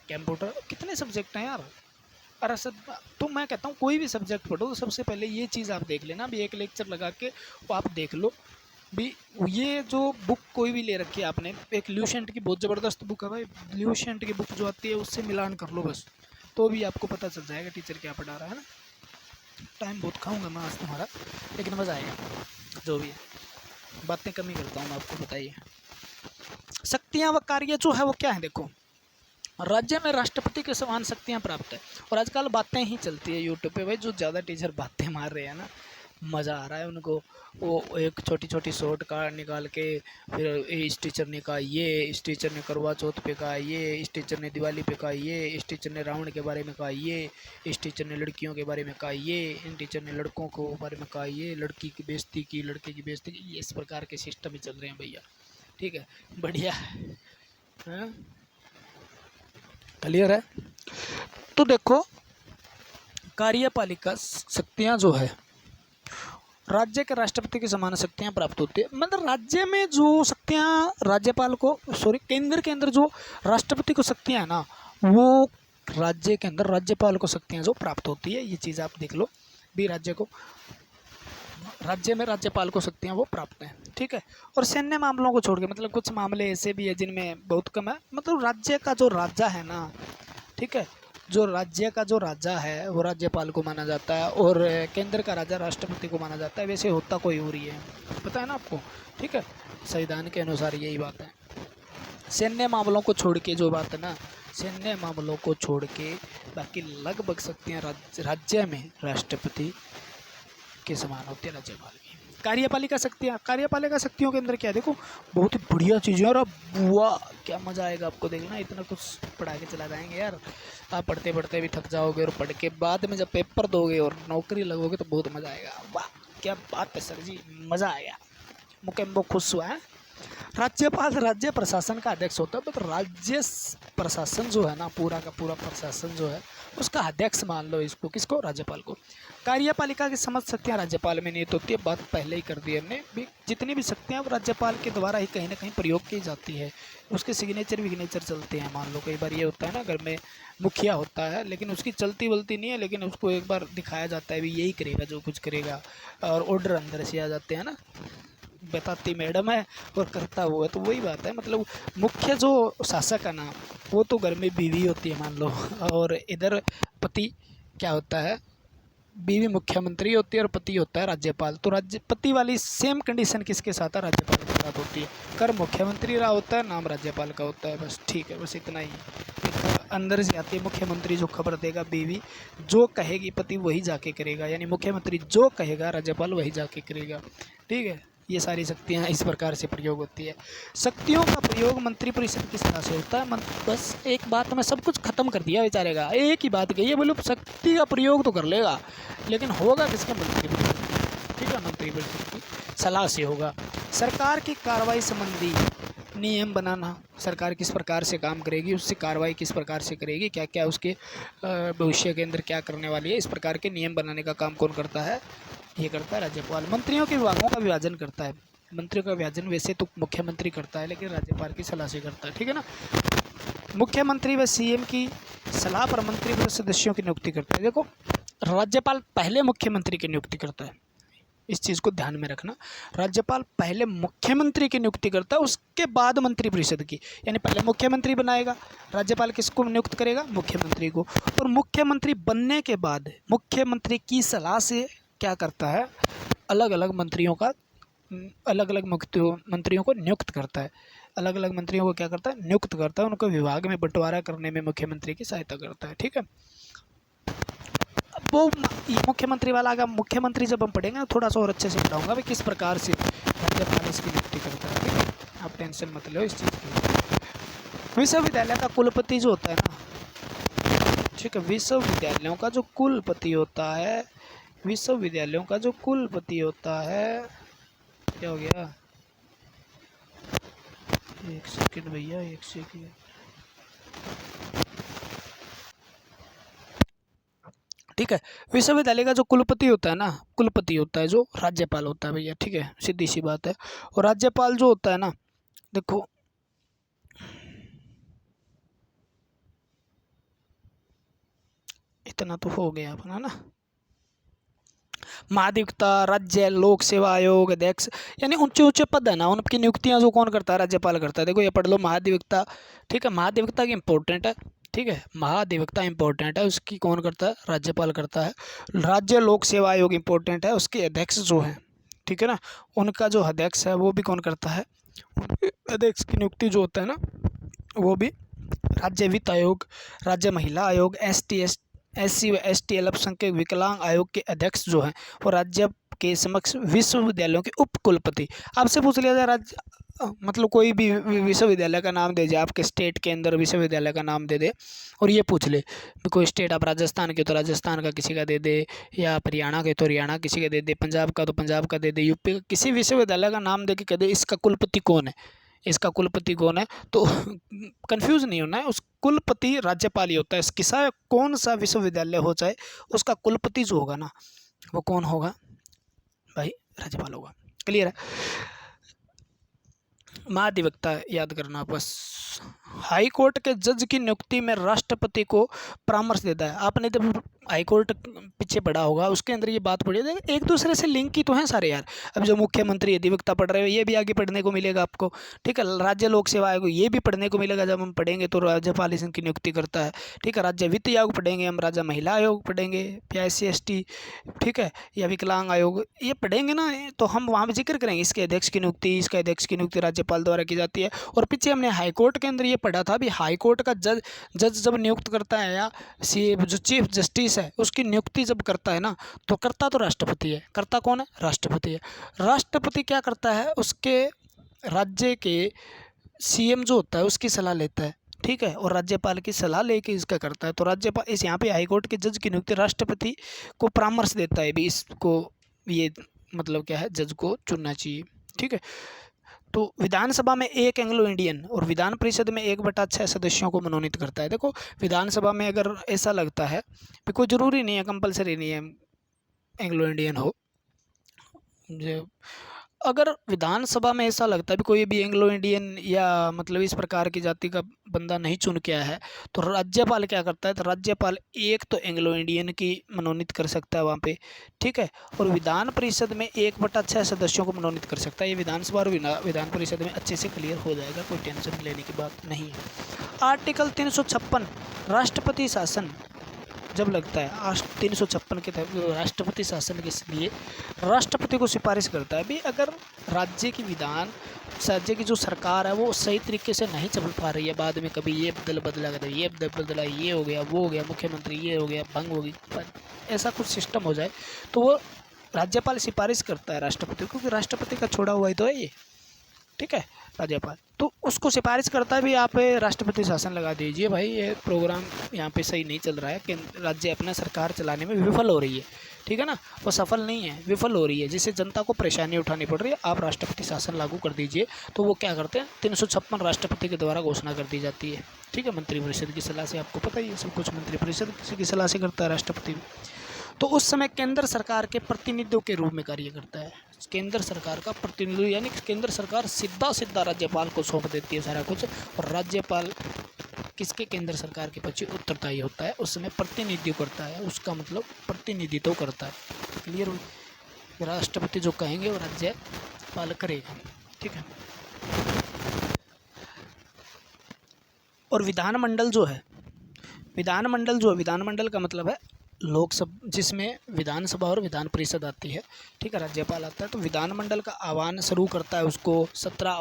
कंप्यूटर, कितने सब्जेक्ट हैं यार। अरे सब, तो मैं कहता हूँ कोई भी सब्जेक्ट पढ़ो तो सबसे पहले ये चीज़ आप देख लेना भी, एक लेक्चर लगा के वो आप देख लो भी, ये जो बुक कोई भी ले रखी है आपने, एक ल्यूसेंट की बहुत ज़बरदस्त बुक है भाई, ल्यूसेंट की बुक जो आती है उससे मिलान कर लो बस, तो भी आपको पता चल जाएगा टीचर क्या पढ़ा रहा है ना। टाइम बहुत खाऊंगा मैं आज तुम्हारा, लेकिन मज़ा आएगा, जो भी है, बातें कम ही करता हूँ मैं, आपको बताइए। शक्तियाँ व कार्य जो है वो क्या है, देखो राज्य में राष्ट्रपति के समान शक्तियाँ प्राप्त है, और आजकल बातें ही चलती है यूट्यूब पे भाई, जो ज़्यादा टीचर बातें मार रहे हैं ना, मज़ा आ रहा है उनको, वो एक छोटी छोटी शॉर्ट कार्ड निकाल के, फिर इस टीचर ने कहा ये, इस टीचर ने करवा चौथ पे कहा ये, इस टीचर ने दिवाली पे कहा ये, इस टीचर ने रावण के बारे में कहा ये, इस टीचर ने लड़कियों के बारे में कहा ये, इन टीचर ने लड़कों को बारे में कहा ये, लड़की की बेइज्जती की, लड़के की बेइज्जती की, ये इस प्रकार के सिस्टम ही चल रहे हैं भैया, ठीक है, बढ़िया है, क्लियर है। तो देखो कार्यपालिका शक्तियाँ जो है, राज्य के राष्ट्रपति की समान शक्तियाँ प्राप्त होती है, मतलब राज्य में जो शक्तियाँ राज्यपाल को, सॉरी केंद्र के अंदर जो राष्ट्रपति को शक्तियाँ है ना, वो राज्य के अंदर राज्यपाल को शक्तियाँ जो प्राप्त होती है, ये चीज़ आप देख लो भी, राज्य में राज्यपाल को शक्तियाँ वो प्राप्त हैं, ठीक है। और सैन्य मामलों को छोड़ के, मतलब कुछ मामले ऐसे भी है जिनमें बहुत कम है, मतलब राज्य का जो राजा है ना, ठीक है, जो राज्य का जो राजा है वो राज्यपाल को माना जाता है, और केंद्र का राजा राष्ट्रपति को माना जाता है, वैसे होता कोई और ही है, पता है ना आपको, ठीक है, संविधान के अनुसार यही बात है। सैन्य मामलों को छोड़ के जो बात है ना, सैन्य मामलों को छोड़ के बाकी लगभग शक्तियाँ राज्य में राष्ट्रपति के समान होती है राज्यपाल की। कार्यपालिका शक्तियाँ, कार्यपालिका शक्तियों के अंदर क्या है, देखो बहुत ही बढ़िया चीज़ें। और अब बुआ क्या मज़ा आएगा आपको देखना, इतना कुछ पढ़ा के चला जाएंगे यार, आप पढ़ते पढ़ते भी थक जाओगे और पढ़ के बाद में जब पेपर दोगे और नौकरी लगोगे तो बहुत मज़ा आएगा। वाह क्या बात है सर जी, मज़ा आ गया, मुकेम्बो खुश हुआ है। राज्यपाल राज्य प्रशासन का अध्यक्ष होता है, तो राज्य प्रशासन जो है ना, पूरा का पूरा प्रशासन जो है उसका अध्यक्ष मान लो इसको, किसको, राज्यपाल को। कार्यपालिका की समस्त शक्तियाँ राज्यपाल में निहित होती है, बात पहले ही कर दी हमने भी। जितनी भी शक्तियाँ राज्यपाल के द्वारा ही कहीं ना कहीं प्रयोग की जाती है, उसके सिग्नेचर विग्नेचर चलते हैं। मान लो कई बार ये होता है ना, घर में मुखिया होता है लेकिन उसकी चलती वलती नहीं है, लेकिन उसको एक बार दिखाया जाता है भी यही करेगा जो कुछ करेगा, और ऑर्डर अंदर से आ जाते हैं ना, बताती मैडम है और करता वो है। तो वही बात है, मतलब मुख्य जो शासक है ना, वो तो घर में बीवी होती है मान लो, और इधर पति क्या होता है, बीवी मुख्यमंत्री होती है और पति होता है राज्यपाल। तो पति वाली सेम कंडीशन किसके साथ है, राज्यपाल के साथ होती है। कर मुख्यमंत्री रहा होता है, नाम राज्यपाल का होता है, बस ठीक है, बस इतना ही। अंदर से आती है मुख्यमंत्री जो खबर देगा, बीवी जो कहेगी पति वही जाके करेगा, यानी मुख्यमंत्री जो कहेगा राज्यपाल वही जाके करेगा, ठीक है। ये सारी शक्तियाँ इस प्रकार से प्रयोग होती है। शक्तियों का प्रयोग मंत्रिपरिषद की सलाह से होता है। बस एक बात में सब कुछ खत्म कर दिया बेचारेगा, एक ही बात कही है, बोलो शक्ति का प्रयोग तो कर लेगा लेकिन होगा किसके, मंत्रिपरिषद की, ठीक है, मंत्रिपरिषद की सलाह से होगा। सरकार की कार्रवाई संबंधी नियम बनाना, सरकार किस प्रकार से काम करेगी, उससे कार्रवाई किस प्रकार से करेगी, क्या क्या उसके भविष्य के अंदर क्या करने वाली है, इस प्रकार के नियम बनाने का काम कौन करता है, ये करता है राज्यपाल। मंत्रियों के विभागों का विभाजन करता है, मंत्रियों का विभाजन वैसे तो मुख्यमंत्री करता है लेकिन राज्यपाल की सलाह से करता है, ठीक है ना। मुख्यमंत्री व सीएम की सलाह पर मंत्रिपरिषद सदस्यों की नियुक्ति करता है। देखो राज्यपाल पहले मुख्यमंत्री की नियुक्ति करता है, इस चीज़ को ध्यान में रखना। राज्यपाल पहले मुख्यमंत्री की नियुक्ति करता है, उसके बाद मंत्रिपरिषद की, यानी पहले मुख्यमंत्री बनाएगा, राज्यपाल किसको नियुक्त करेगा, मुख्यमंत्री को, और मुख्यमंत्री बनने के बाद मुख्यमंत्री की सलाह से क्या करता है, अलग अलग मंत्रियों को नियुक्त करता है, अलग अलग मंत्रियों को क्या करता है, नियुक्त करता है, उनको विभाग में बंटवारा करने में मुख्यमंत्री की सहायता करता है, ठीक है। वो मुख्यमंत्री वाला आगा, मुख्यमंत्री जब हम पढ़ेंगे ना थोड़ा सा और अच्छे से पढ़ाऊंगा भाई किस प्रकार से राज्यपाल इसकी नियुक्ति करता है, ठीक है, आप टेंशन मत लो इस चीज़ की। विश्वविद्यालय का कुलपति जो होता है ना, ठीक है, विश्वविद्यालयों का जो कुलपति होता है, विश्वविद्यालयों का जो कुलपति होता है, क्या हो गया, एक सेकंड भैया, एक सेकंड, ठीक है। विश्वविद्यालय का जो कुलपति होता है ना, कुलपति होता है जो राज्यपाल होता है भैया, ठीक है, सीधी सी बात है। और राज्यपाल जो होता है ना, देखो इतना तो हो गया अपना ना, महाधिवक्ता, राज्य लोक सेवा आयोग अध्यक्ष, यानी ऊंचे ऊंचे पद है ना, उनकी नियुक्तियां जो कौन करता है, राज्यपाल करता है। देखो ये पढ़ लो, महाधिवक्ता, ठीक है, महाधिवक्ता की इंपॉर्टेंट है, ठीक है, महाधिवक्ता इंपॉर्टेंट है, उसकी कौन करता है, राज्यपाल करता है। राज्य लोक सेवा आयोग इंपॉर्टेंट है, उसके अध्यक्ष जो है, ठीक है ना, उनका जो अध्यक्ष है वो भी कौन करता है, अध्यक्ष की नियुक्ति जो होता है ना वो भी राज्य वित्त आयोग, राज्य महिला आयोग, SC व ST अल्पसंख्यक विकलांग आयोग के अध्यक्ष जो हैं वो राज्य के समक्ष विश्वविद्यालयों के उप कुलपति। आपसे पूछ लिया जाए राज्य, मतलब कोई भी विश्वविद्यालय का नाम दे जाए, आपके स्टेट के अंदर विश्वविद्यालय का नाम दे दे और ये पूछ ले कोई स्टेट, आप राजस्थान के तो राजस्थान का किसी का दे दे, या हरियाणा के तो हरियाणा किसी का दे दे, पंजाब का तो पंजाब का दे दे, यूपी का किसी विश्वविद्यालय का नाम दे के कह दे इसका कुलपति कौन है, इसका कुलपति कौन है, तो कंफ्यूज नहीं होना है, उस कुलपति राज्यपाल ही होता है। किसा कौन सा विश्वविद्यालय हो चाहे उसका कुलपति जो होगा ना वो कौन होगा भाई, राज्यपाल होगा। क्लियर है। महाधिवक्ता याद करना बस। हाई कोर्ट के जज की नियुक्ति में राष्ट्रपति को परामर्श देता है। आपने जब हाई कोर्ट पीछे पढ़ा होगा उसके अंदर ये बात पढ़ी है, एक दूसरे से लिंक की तो हैं सारे यार। अब जो मुख्यमंत्री अधिवक्ता पढ़ रहे हो ये भी आगे पढ़ने को मिलेगा आपको, ठीक है। राज्य लोक सेवा आयोग ये भी पढ़ने को मिलेगा जब हम पढ़ेंगे, तो राज्यपाल इनकी नियुक्ति करता है, ठीक है। राज्य वित्त आयोग पढ़ेंगे हम, राज्य महिला आयोग पढ़ेंगे, या SC/ST, ठीक है, या विकलांग आयोग, ये पढ़ेंगे ना तो हम वहाँ पर जिक्र करेंगे इसके अध्यक्ष की नियुक्ति, इसके अध्यक्ष की नियुक्ति राज्यपाल द्वारा की जाती है। और पीछे हमने हाईकोर्ट के अंदर ये पढ़ा था भी हाई कोर्ट का जज जब नियुक्त करता है या जो चीफ जस्टिस है उसकी नियुक्ति जब करता है ना, तो करता तो राष्ट्रपति है। करता कौन है? राष्ट्रपति है। राष्ट्रपति क्या करता है, उसके राज्य के सीएम जो होता है उसकी सलाह लेता है, ठीक है, और राज्यपाल की सलाह लेके इसका करता है। तो राज्यपाल इस यहाँ पे हाईकोर्ट के जज की नियुक्ति राष्ट्रपति को परामर्श देता है भी इसको, ये मतलब क्या है, जज को चुनना चाहिए, ठीक है। तो विधानसभा में एक एंग्लो इंडियन और विधान परिषद में 1/6 सदस्यों को मनोनीत करता है। देखो विधानसभा में अगर ऐसा लगता है कि कोई ज़रूरी नहीं है, कंपलसरी नहीं है एंग्लो इंडियन हो, अगर विधानसभा में ऐसा लगता है भी कोई भी एंग्लो इंडियन या मतलब इस प्रकार की जाति का बंदा नहीं चुन के आया है, तो राज्यपाल क्या करता है, तो राज्यपाल एक तो एंग्लो इंडियन की मनोनीत कर सकता है वहाँ पे, ठीक है, और विधान परिषद में 1/6 सदस्यों को मनोनीत कर सकता है। ये विधानसभा और विधान परिषद में अच्छे से क्लियर हो जाएगा, कोई टेंशन लेने की बात नहीं है। आर्टिकल 356 राष्ट्रपति शासन जब लगता है 356 के तहत राष्ट्रपति शासन के लिए राष्ट्रपति को सिफारिश करता है भी अगर राज्य की जो सरकार है वो सही तरीके से नहीं चल पा रही है, बाद में कभी ये बदला ये बदला, ये हो गया वो हो गया, मुख्यमंत्री ये हो गया, भंग हो गई, ऐसा कुछ सिस्टम हो जाए तो वो राज्यपाल सिफारिश करता है राष्ट्रपति को, क्योंकि राष्ट्रपति का छोड़ा हुआ ही तो है ये, ठीक है, राज्यपाल तो उसको सिफारिश करता है भी आप राष्ट्रपति शासन लगा दीजिए भाई, ये प्रोग्राम यहाँ पे सही नहीं चल रहा है कि राज्य अपना सरकार चलाने में विफल हो रही है, ठीक है ना, वो सफल नहीं है, विफल हो रही है, जिससे जनता को परेशानी उठानी पड़ रही है, आप राष्ट्रपति शासन लागू कर दीजिए। तो वो क्या करते हैं, 356 राष्ट्रपति के द्वारा घोषणा कर दी जाती है, ठीक है, मंत्रिपरिषद की सलाह से, आपको पता ही है सब कुछ मंत्रिपरिषद की सलाह से करता है राष्ट्रपति। तो उस समय केंद्र सरकार के प्रतिनिधियों के रूप में कार्य करता है, केंद्र सरकार का प्रतिनिधि, यानी केंद्र सरकार सीधा राज्यपाल को सौंप देती है सारा कुछ, और राज्यपाल किसके, केंद्र सरकार के पीछे उत्तरदायी होता है, उस समय प्रतिनिधित्व करता है, उसका मतलब प्रतिनिधित्व करता है। क्लियर हो? राष्ट्रपति जो कहेंगे वो राज्यपाल करेगा, ठीक है। और विधानमंडल का मतलब है लोकसभा, जिसमें विधानसभा और विधान परिषद आती है, ठीक है, राज्यपाल आता है। तो विधानमंडल का आह्वान शुरू करता है, उसको 17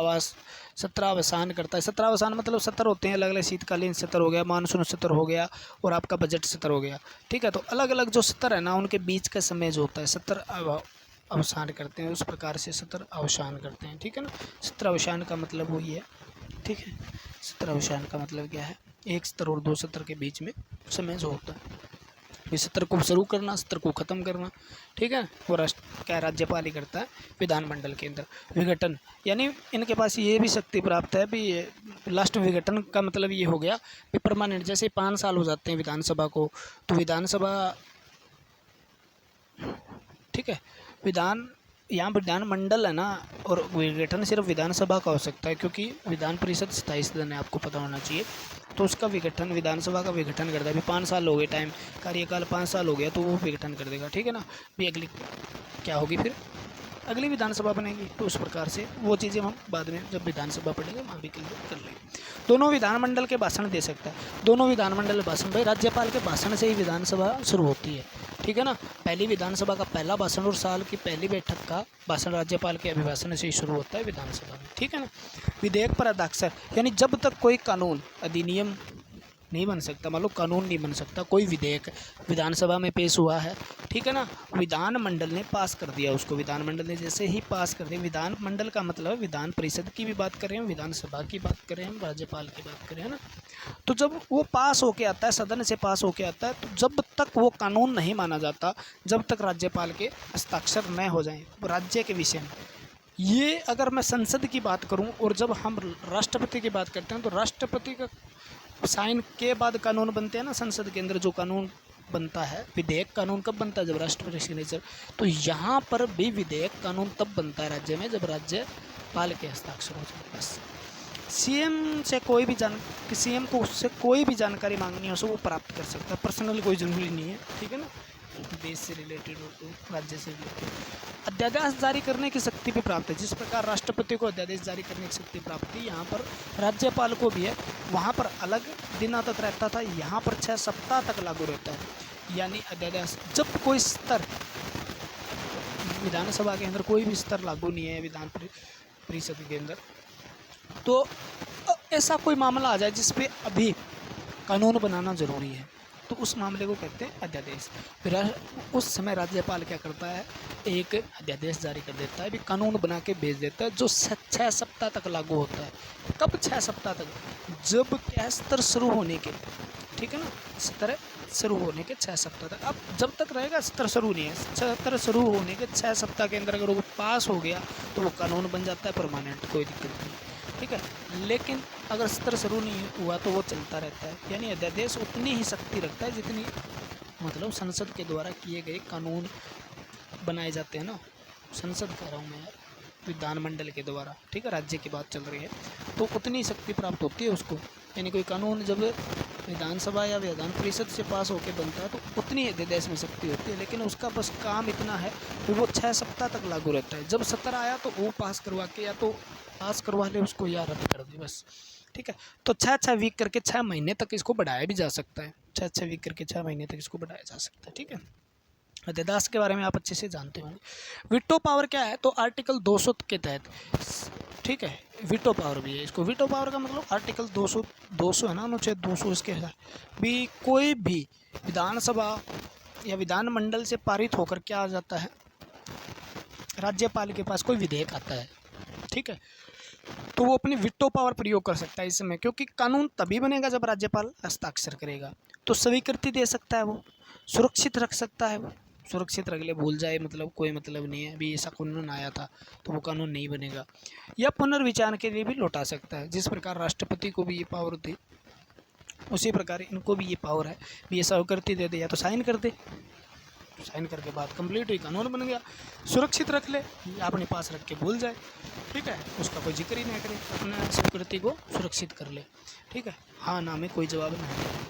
अवसान करता है। 17 अवसान मतलब सत्र होते हैं, अलग अलग, शीतकालीन सत्र हो गया, मानसून सत्र हो गया, और आपका बजट सत्र हो गया, ठीक है। तो अलग अलग जो सत्र है ना, उनके बीच का समय जो होता है, सत्र अवसान करते हैं, उस प्रकार से सत्र अवसान करते हैं, ठीक है ना। सत्र अवसान का मतलब वही है, ठीक है, सत्र अवसान का मतलब क्या है, एक सत्र और दो सत्र के बीच में समय जो होता है, इस सत्र को शुरू करना, सत्र को ख़त्म करना, ठीक है, वो क्या राज्यपाल ही करता है। विधानमंडल के अंदर विघटन, यानी इनके पास ये भी शक्ति प्राप्त है भी, लास्ट विघटन का मतलब ये हो गया कि परमानेंट, जैसे 5 साल हो जाते हैं विधानसभा को, तो विधानसभा, ठीक है, यहाँ विधानमंडल है ना, और विघटन सिर्फ विधानसभा का हो सकता है, क्योंकि विधान परिषद 27 सदन है, आपको पता होना चाहिए, तो उसका विघटन, विधानसभा का विघटन करता है। अभी 5 साल हो गए, टाइम कार्यकाल 5 साल हो गया, तो वो विघटन कर देगा, ठीक है ना। भी अगली क्या होगी, फिर अगली विधानसभा बनेगी, तो उस प्रकार से वो चीज़ें हम बाद में जब विधानसभा पढ़ेंगे वहाँ भी क्लियर कर लेंगे। दोनों विधानमंडल के भाषण दे सकता है, दोनों विधानमंडल भाषण, भाई राज्यपाल के भाषण से ही विधानसभा शुरू होती है, ठीक है ना। पहली विधानसभा का पहला भाषण और साल की पहली बैठक का भाषण राज्यपाल के अभिभाषण से ही शुरू होता है विधानसभा में, ठीक है ना। विधेयक पर हस्ताक्षर, यानी जब तक कोई कानून अधिनियम नहीं बन सकता, मान लो कानून नहीं बन सकता, कोई विधेयक विधानसभा में पेश हुआ है, ठीक है ना, विधानमंडल ने पास कर दिया उसको, विधानमंडल ने जैसे ही पास कर दिया, विधानमंडल का मतलब विधान परिषद की भी बात करें, विधानसभा की बात करें, हम राज्यपाल की बात करें, है ना। तो जब वो पास होके आता है, सदन से पास होके आता है, तो जब तक वो कानून नहीं माना जाता, जब तक राज्यपाल के हस्ताक्षर न हो जाएं राज्य के विषय में। ये अगर मैं संसद की बात करूं, और जब हम राष्ट्रपति की बात करते हैं, तो राष्ट्रपति का साइन के बाद कानून बनते हैं ना, संसद के अंदर जो कानून बनता है, विधेयक कानून कब बनता है, जब राष्ट्रपति सिग्नेचर। तो यहाँ पर भी विधेयक कानून तब बनता है राज्य में, जब राज्यपाल के हस्ताक्षर हो जाए। बस सीएम से कोई भी सीएम को उससे कोई भी जानकारी मांगनी हो, वो प्राप्त कर सकता है, पर्सनल कोई जरूरी नहीं है, ठीक है ना, देश से रिलेटेड हो तो राज्य से रिलेटेड। अध्यादेश जारी करने की शक्ति भी प्राप्त है, जिस प्रकार राष्ट्रपति को अध्यादेश जारी करने की शक्ति प्राप्त है, यहाँ पर राज्यपाल को भी है। वहाँ पर अलग दिनों तक रहता था, यहाँ पर 6 सप्ताह तक लागू रहता है। यानी अध्यादेश जब कोई स्तर विधानसभा के अंदर कोई भी स्तर लागू नहीं है विधान परिषद के अंदर, तो ऐसा कोई मामला आ जाए जिस पे अभी कानून बनाना जरूरी है, तो उस मामले को कहते हैं अध्यादेश। फिर उस समय राज्यपाल क्या करता है, एक अध्यादेश जारी कर देता है, भी कानून बना के भेज देता है, जो 6 सप्ताह तक लागू होता है। कब 6 सप्ताह तक? जब क्या सत्र शुरू होने के, ठीक है ना, सत्र शुरू होने के 6 सप्ताह तक। अब जब तक रहेगा सत्र शुरू नहीं है, सत्र शुरू होने के 6 सप्ताह के अंदर अगर वो पास हो गया तो वो कानून बन जाता है परमानेंट, कोई दिक्कत नहीं, ठीक है। लेकिन अगर सत्र शुरू नहीं हुआ तो वो चलता रहता है। यानी अध्यादेश उतनी ही शक्ति रखता है जितनी मतलब संसद के द्वारा किए गए कानून बनाए जाते हैं ना, संसद कह रहा हूँ मैं यार, विधानमंडल के द्वारा, ठीक है, राज्य की बात चल रही है, तो उतनी शक्ति प्राप्त होती है उसको। यानी कोई कानून जब विधानसभा या विधान परिषद से पास होकर बनता है तो उतनी अध्यादेश में शक्ति होती है, लेकिन उसका बस काम इतना है कि वो 6 सप्ताह तक लागू रहता है। जब सत्र आया तो वो पास करवा के या तो पास करवा ले उसको या रद्द कर दे बस, ठीक है। तो 6 वीक करके 6 महीने तक इसको बढ़ाया भी जा सकता है, 6 वीक करके 6 महीने तक इसको बढ़ाया जा सकता है, ठीक है। अध्यादेश के बारे में आप अच्छे से जानते होंगे। वीटो पावर क्या है, तो आर्टिकल 200 के तहत, ठीक है, वीटो पावर भी है इसको। वीटो पावर का मतलब आर्टिकल 200 है ना, अनुच्छेद 200, इसके अंदर भी कोई भी विधानसभा या विधानमंडल से पारित होकर क्या आ जाता है, राज्यपाल के पास कोई विधेयक आता है, ठीक है, तो वो अपनी वीटो पावर प्रयोग कर सकता है इस समय, क्योंकि कानून तभी बनेगा जब राज्यपाल हस्ताक्षर करेगा। तो स्वीकृति दे सकता है, वो सुरक्षित रख सकता है, वो सुरक्षित रख ले, भूल जाए मतलब कोई मतलब नहीं है, अभी ऐसा कानून आया था तो वो कानून नहीं बनेगा। या पुनर्विचार के लिए भी लौटा सकता है, जिस प्रकार राष्ट्रपति को भी ये पावर थी उसी प्रकार इनको भी ये पावर है, भी ये स्वीकृति दे दे या तो साइन कर दे, साइन करके बाद कंप्लीट ही कानून बन गया। सुरक्षित रख ले, अपने पास रख के भूल जाए, ठीक है, उसका कोई जिक्र ही नहीं करे, अपने स्वीकृति को सुरक्षित कर ले, ठीक है, हाँ ना में कोई जवाब नहीं।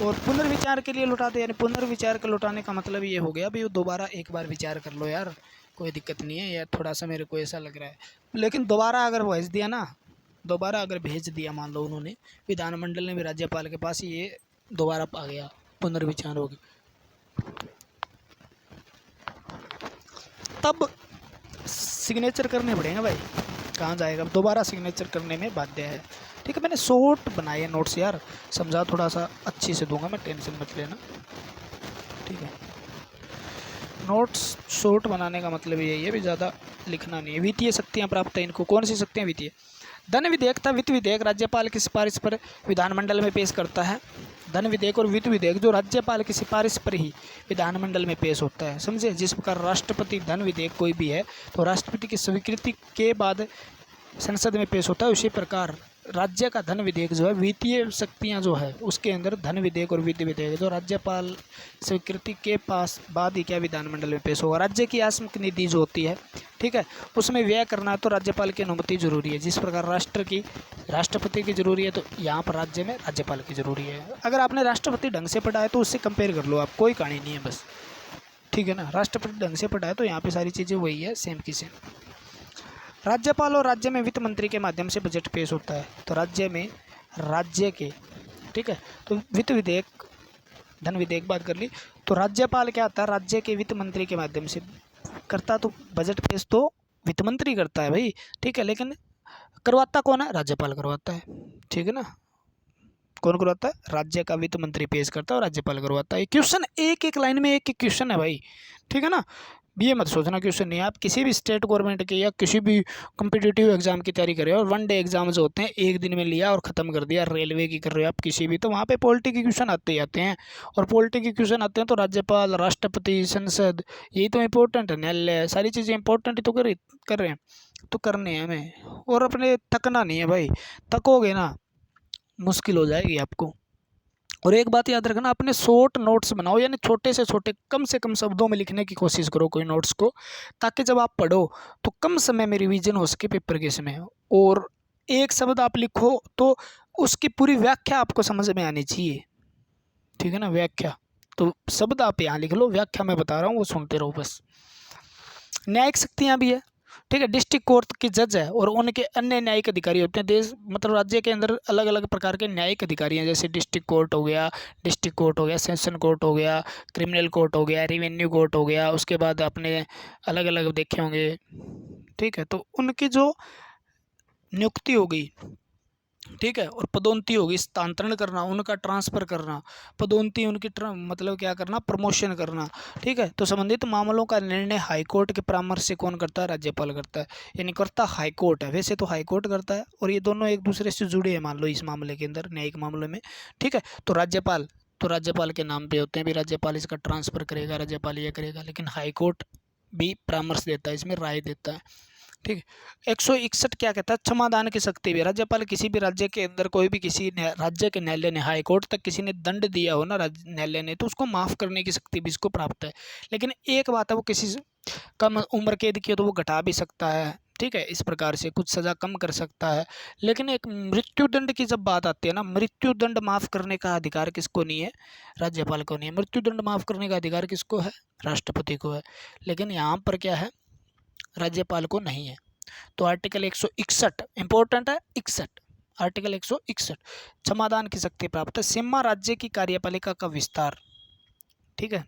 और पुनर्विचार के लिए लौटा दे, यानी पुनर्विचार का लौटाने का मतलब ये हो गया भी दोबारा एक बार विचार कर लो यार, कोई दिक्कत नहीं है, या थोड़ा सा मेरे को ऐसा लग रहा है, लेकिन दोबारा अगर भेज दिया ना, दोबारा अगर भेज दिया मान लो उन्होंने, विधानमंडल ने भी राज्यपाल के पास ये दोबारा आ गया, पुनर्विचार हो गया, तब सिग्नेचर करने पड़ेंगे भाई, कहाँ जाएगा, दोबारा सिग्नेचर करने में बाध्य है, ठीक है। मैंने शॉर्ट बनाए हैं नोट्स यार, समझा थोड़ा सा अच्छी से दूंगा मैं, टेंशन मत लेना, ठीक है। नोट्स शॉर्ट बनाने का मतलब यही है भी ज़्यादा लिखना नहीं है। वित्तीय शक्तियाँ प्राप्त है इनको, कौन सी शक्तियाँ वित्तीय? धन विधेयक था वित्त विधेयक राज्यपाल की सिफारिश पर विधानमंडल में पेश करता है। धन विधेयक और वित्त विधेयक जो राज्यपाल की सिफारिश पर ही विधानमंडल में पेश होता है, समझे। जिस प्रकार राष्ट्रपति धन विधेयक कोई भी है तो राष्ट्रपति की स्वीकृति के बाद संसद में पेश होता है, उसी प्रकार राज्य का धन विधेयक जो है, वित्तीय शक्तियाँ जो है उसके अंदर धन विधेयक और वित्त विधेयक जो राज्यपाल स्वीकृति के पास बाद ही क्या विधानमंडल में पेश होगा। राज्य की आस्मक निधि जो होती है, ठीक है, उसमें व्यय करना है तो राज्यपाल की अनुमति जरूरी है। जिस प्रकार राष्ट्र की राष्ट्रपति की जरूरी है तो यहाँ पर राज्य में राज्यपाल की जरूरी है। अगर आपने राष्ट्रपति ढंग से पढ़ा है तो उससे कंपेयर कर लो आप, कोई कहानी नहीं है बस, ठीक है ना। राष्ट्रपति ढंग से पढ़ा है तो यहाँ पे सारी चीज़ें वही है, सेम की सेम। राज्यपाल और राज्य में वित्त मंत्री के माध्यम से बजट पेश होता है, तो राज्य में राज्य के, ठीक है, तो वित्त विधेयक धन विधेयक बात कर ली, तो राज्यपाल क्या आता है, राज्य के वित्त मंत्री के माध्यम से करता, तो बजट पेश तो वित्त मंत्री करता है भाई, ठीक है, लेकिन करवाता कौन है, राज्यपाल करवाता है, ठीक है ना। कौन करवाता है, राज्य का वित्त मंत्री पेश करता है और राज्यपाल करवाता है। क्वेश्चन एक एक लाइन में एक एक क्वेश्चन है भाई, ठीक है ना। ये मत सोचना क्वेश्चन नहीं है, आप किसी भी स्टेट गवर्नमेंट के या किसी भी कम्पिटिटिव एग्जाम की तैयारी कर रहे हो और 1 डे एग्जाम जो होते हैं एक दिन में लिया और ख़त्म कर दिया, रेलवे की कर रहे हो आप किसी भी, तो वहाँ पे पॉलिटी के क्वेश्चन आते ही आते हैं, और पॉलिटी के क्वेश्चन आते हैं तो राज्यपाल, राष्ट्रपति, संसद, यही तो इंपॉर्टेंट है, न्यायालय, सारी चीज़ें इंपॉर्टेंट ही तो कर रहे हैं, तो करने हैं हमें, और अपने थकना नहीं है भाई, थकोगे ना मुश्किल हो जाएगी आपको। और एक बात याद रखना, अपने शॉर्ट नोट्स बनाओ, यानी छोटे से छोटे कम से कम शब्दों में लिखने की कोशिश करो कोई नोट्स को, ताकि जब आप पढ़ो तो कम समय में रिवीजन हो सके पेपर के समय। और एक शब्द आप लिखो तो उसकी पूरी व्याख्या आपको समझ में आनी चाहिए, ठीक है ना, व्याख्या। तो शब्द आप यहाँ लिख लो, व्याख्या मैं बता रहा हूँ वो सुनते रहो बस। न्यायिक शक्तियाँ भी है, ठीक है, डिस्ट्रिक्ट कोर्ट के जज है और उनके अन्य न्यायिक अधिकारी होते हैं। देश मतलब राज्य के अंदर अलग अलग प्रकार के न्यायिक अधिकारी हैं, जैसे डिस्ट्रिक्ट कोर्ट हो गया, सेशन कोर्ट हो गया, क्रिमिनल कोर्ट हो गया, रेवेन्यू कोर्ट हो गया, उसके बाद आपने अलग अलग देखे होंगे, ठीक है। तो उनकी जो नियुक्ति हो गई ठीक है। और पदोन्नति होगी स्थानांतरण करना, उनका ट्रांसफ़र करना, पदोन्नति उनकी मतलब क्या करना, प्रमोशन करना, ठीक है। तो संबंधित मामलों का निर्णय हाईकोर्ट के परामर्श से कौन करता है, राज्यपाल करता है, यानी करता हाईकोर्ट है, वैसे तो हाईकोर्ट करता है और ये दोनों एक दूसरे से जुड़े हैं मान लो इस मामले के अंदर, न्यायिक मामले में, ठीक है। तो राज्यपाल के नाम पे होते हैं, भी राज्यपाल इसका ट्रांसफ़र करेगा, राज्यपाल ये करेगा, लेकिन हाईकोर्ट भी परामर्श देता है, इसमें राय देता है, ठीक है। 161 क्या कहता है, क्षमादान की शक्ति भी। राज्यपाल किसी भी राज्य के अंदर कोई भी किसी राज्य के न्यायालय ने, हाई कोर्ट तक किसी ने दंड दिया हो ना न्यायालय ने, तो उसको माफ़ करने की शक्ति भी इसको प्राप्त है। लेकिन एक बात है, वो किसी कम उम्र कैद की हो तो वो घटा भी सकता है, ठीक है, इस प्रकार से कुछ सज़ा कम कर सकता है। लेकिन एक मृत्युदंड की जब बात आती है ना, मृत्युदंड माफ़ करने का अधिकार किसको नहीं है, राज्यपाल को नहीं है। मृत्युदंड माफ़ करने का अधिकार किसको है, राष्ट्रपति को है। लेकिन यहाँ पर क्या है, राज्यपाल को नहीं है। तो आर्टिकल 161 इंपॉर्टेंट है, 61 आर्टिकल 161 क्षमादान की शक्ति प्राप्त है। सीमा राज्य की कार्यपालिका का विस्तार, ठीक है,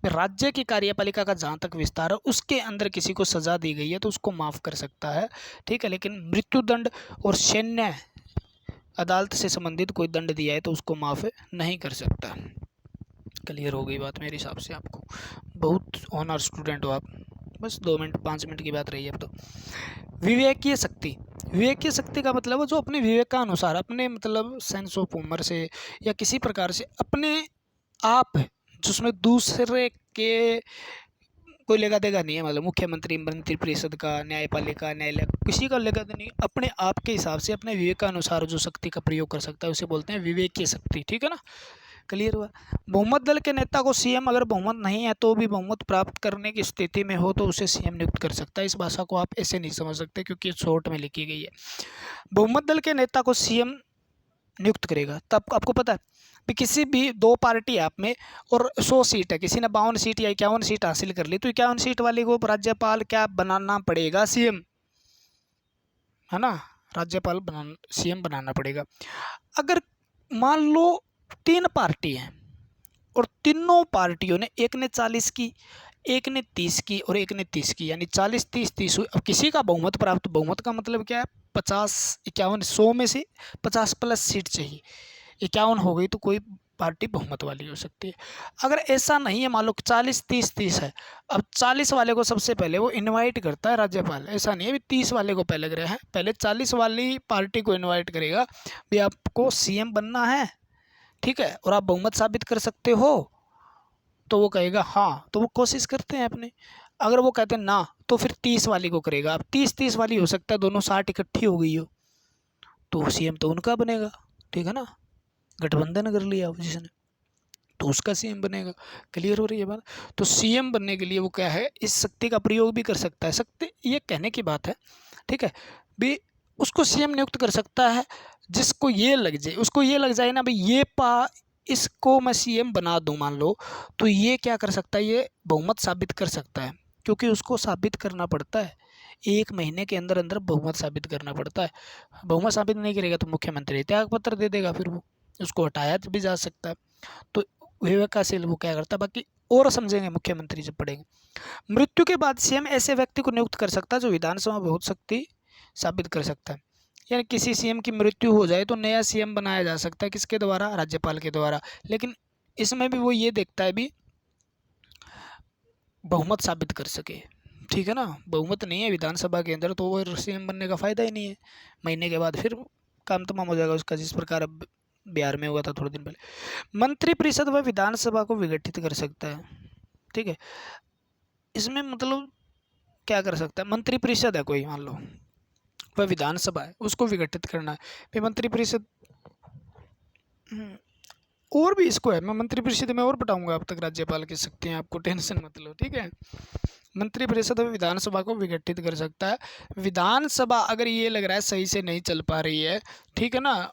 राज्य की कार्यपालिका का जहाँ तक विस्तार है उसके अंदर किसी को सजा दी गई है तो उसको माफ़ कर सकता है, ठीक है। लेकिन मृत्युदंड और सैन्य अदालत से संबंधित कोई दंड दिया है तो उसको माफ़ नहीं कर सकता। क्लियर हो गई बात मेरे हिसाब से आपको, बहुत ऑनर स्टूडेंट हो आप। बस 2 मिनट 5 मिनट की बात रही है अब तो। विवेकीय शक्ति, विवेकीय शक्ति का मतलब है जो अपने विवेक का अनुसार, अपने मतलब सेंस ऑफ ह्यूमर से या किसी प्रकार से अपने आप, जिसमें दूसरे के कोई लेगा देगा नहीं है, मतलब मुख्यमंत्री, मंत्री परिषद का, न्यायपालिका, न्यायालय, किसी का लेगा नहीं, अपने आप के हिसाब से अपने विवेक का अनुसार जो शक्ति का प्रयोग कर सकता है उसे बोलते हैं विवेकीय शक्ति, ठीक है ना। क्लियर हुआ। बहुमत दल के नेता को सीएम, अगर बहुमत नहीं है तो भी बहुमत प्राप्त करने की स्थिति में हो तो उसे सीएम नियुक्त कर सकता है। इस भाषा को आप ऐसे नहीं समझ सकते क्योंकि शॉर्ट में लिखी गई है। बहुमत दल के नेता को सीएम नियुक्त करेगा। तब आपको पता है कि किसी भी 2 पार्टी आप में और 100 सीट है, किसी ने 52 सीट या 51 सीट हासिल कर ली तो 51 सीट वाले को राज्यपाल क्या बनाना पड़ेगा, सीएम, है ना, राज्यपाल सीएम बनाना पड़ेगा। अगर मान लो 3 पार्टी हैं और तीनों पार्टियों ने, एक ने 40 की, एक ने 30 की और एक ने 30 की, यानी 40 30 30 हुई। अब किसी का बहुमत प्राप्त, बहुमत का मतलब क्या है, 50 51 100 में से 50 प्लस सीट चाहिए, 51 हो गई तो कोई पार्टी बहुमत वाली हो सकती है। अगर ऐसा नहीं है, मान लो 40 30 30 है, अब 40 वाले को सबसे पहले वो इनवाइट करता है राज्यपाल। ऐसा नहीं है भी 30 वाले को पहले करे हैं, पहले 40 वाली पार्टी को इन्वाइट करेगा भी आपको सीएम बनना है, ठीक है, और आप बहुमत साबित कर सकते हो, तो वो कहेगा हाँ, तो वो कोशिश करते हैं अपने। अगर वो कहते हैं ना तो फिर 30 वाली को करेगा। अब 30 वाली हो सकता है दोनों 60 इकट्ठी हो गई हो तो सीएम तो उनका बनेगा, ठीक है ना, गठबंधन कर लिया जिसने तो उसका सीएम बनेगा। क्लियर हो रही है बात। तो सीएम बनने के लिए वो क्या है, इस शक्ति का प्रयोग भी कर सकता है। शक्ति ये कहने की बात है, ठीक है, भी उसको सीएम नियुक्त कर सकता है जिसको ये लग जाए, उसको ये लग जाए ना भाई ये इसको मैं सीएम बना दूं मान लो, तो ये क्या कर सकता है, ये बहुमत साबित कर सकता है, क्योंकि उसको साबित करना पड़ता है, 1 महीने के अंदर अंदर बहुमत साबित करना पड़ता है। बहुमत साबित नहीं करेगा तो मुख्यमंत्री त्याग पत्र दे देगा, फिर वो उसको हटाया भी जा सकता है। तो विवेकाशील वो क्या करता है, बाकी और समझेंगे मुख्यमंत्री जब पढ़ेंगे। मृत्यु के बाद सीएम ऐसे व्यक्ति को नियुक्त कर सकता है जो विधानसभा में बहुत शक्ति साबित कर सकता है। यानी किसी सीएम की मृत्यु हो जाए तो नया सीएम बनाया जा सकता है, किसके द्वारा, राज्यपाल के द्वारा। लेकिन इसमें भी वो ये देखता है भी बहुमत साबित कर सके, ठीक है ना। बहुमत नहीं है विधानसभा के अंदर तो वो सीएम बनने का फ़ायदा ही नहीं है, महीने के बाद फिर काम तमाम हो जाएगा उसका, जिस प्रकार अब बिहार में हुआ था थोड़े दिन पहले। मंत्रिपरिषद व विधानसभा को विघटित कर सकता है, ठीक है। इसमें मतलब क्या कर सकता है, मंत्रिपरिषद है कोई मान लो, वह विधानसभा है, उसको विघटित करना है। फिर मंत्रिपरिषद और भी इसको है, मैं मंत्रिपरिषद में और बताऊंगा अब तक राज्यपाल की शक्तियाँ, आपको टेंशन मत लो, ठीक है। मंत्रिपरिषद विधानसभा को विघटित कर सकता है। विधानसभा अगर ये लग रहा है सही से नहीं चल पा रही है, ठीक है ना,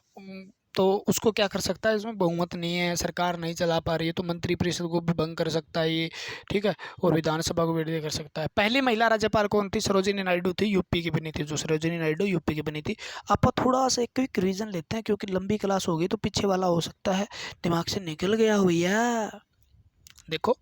तो उसको क्या कर सकता है, इसमें बहुमत नहीं है, सरकार नहीं चला पा रही है, तो मंत्रिपरिषद को भी भंग कर सकता है ये, ठीक है, और विधानसभा को विघटित कर सकता है। पहली महिला राज्यपाल कौन थी, सरोजिनी नायडू थी, यूपी की बनी थी, जो सरोजिनी नायडू यूपी की बनी थी। आप थोड़ा सा एक क्विक रिवीजन लेते हैं क्योंकि लंबी क्लास होगी तो पीछे वाला हो सकता है दिमाग से निकल गया भैया। देखो,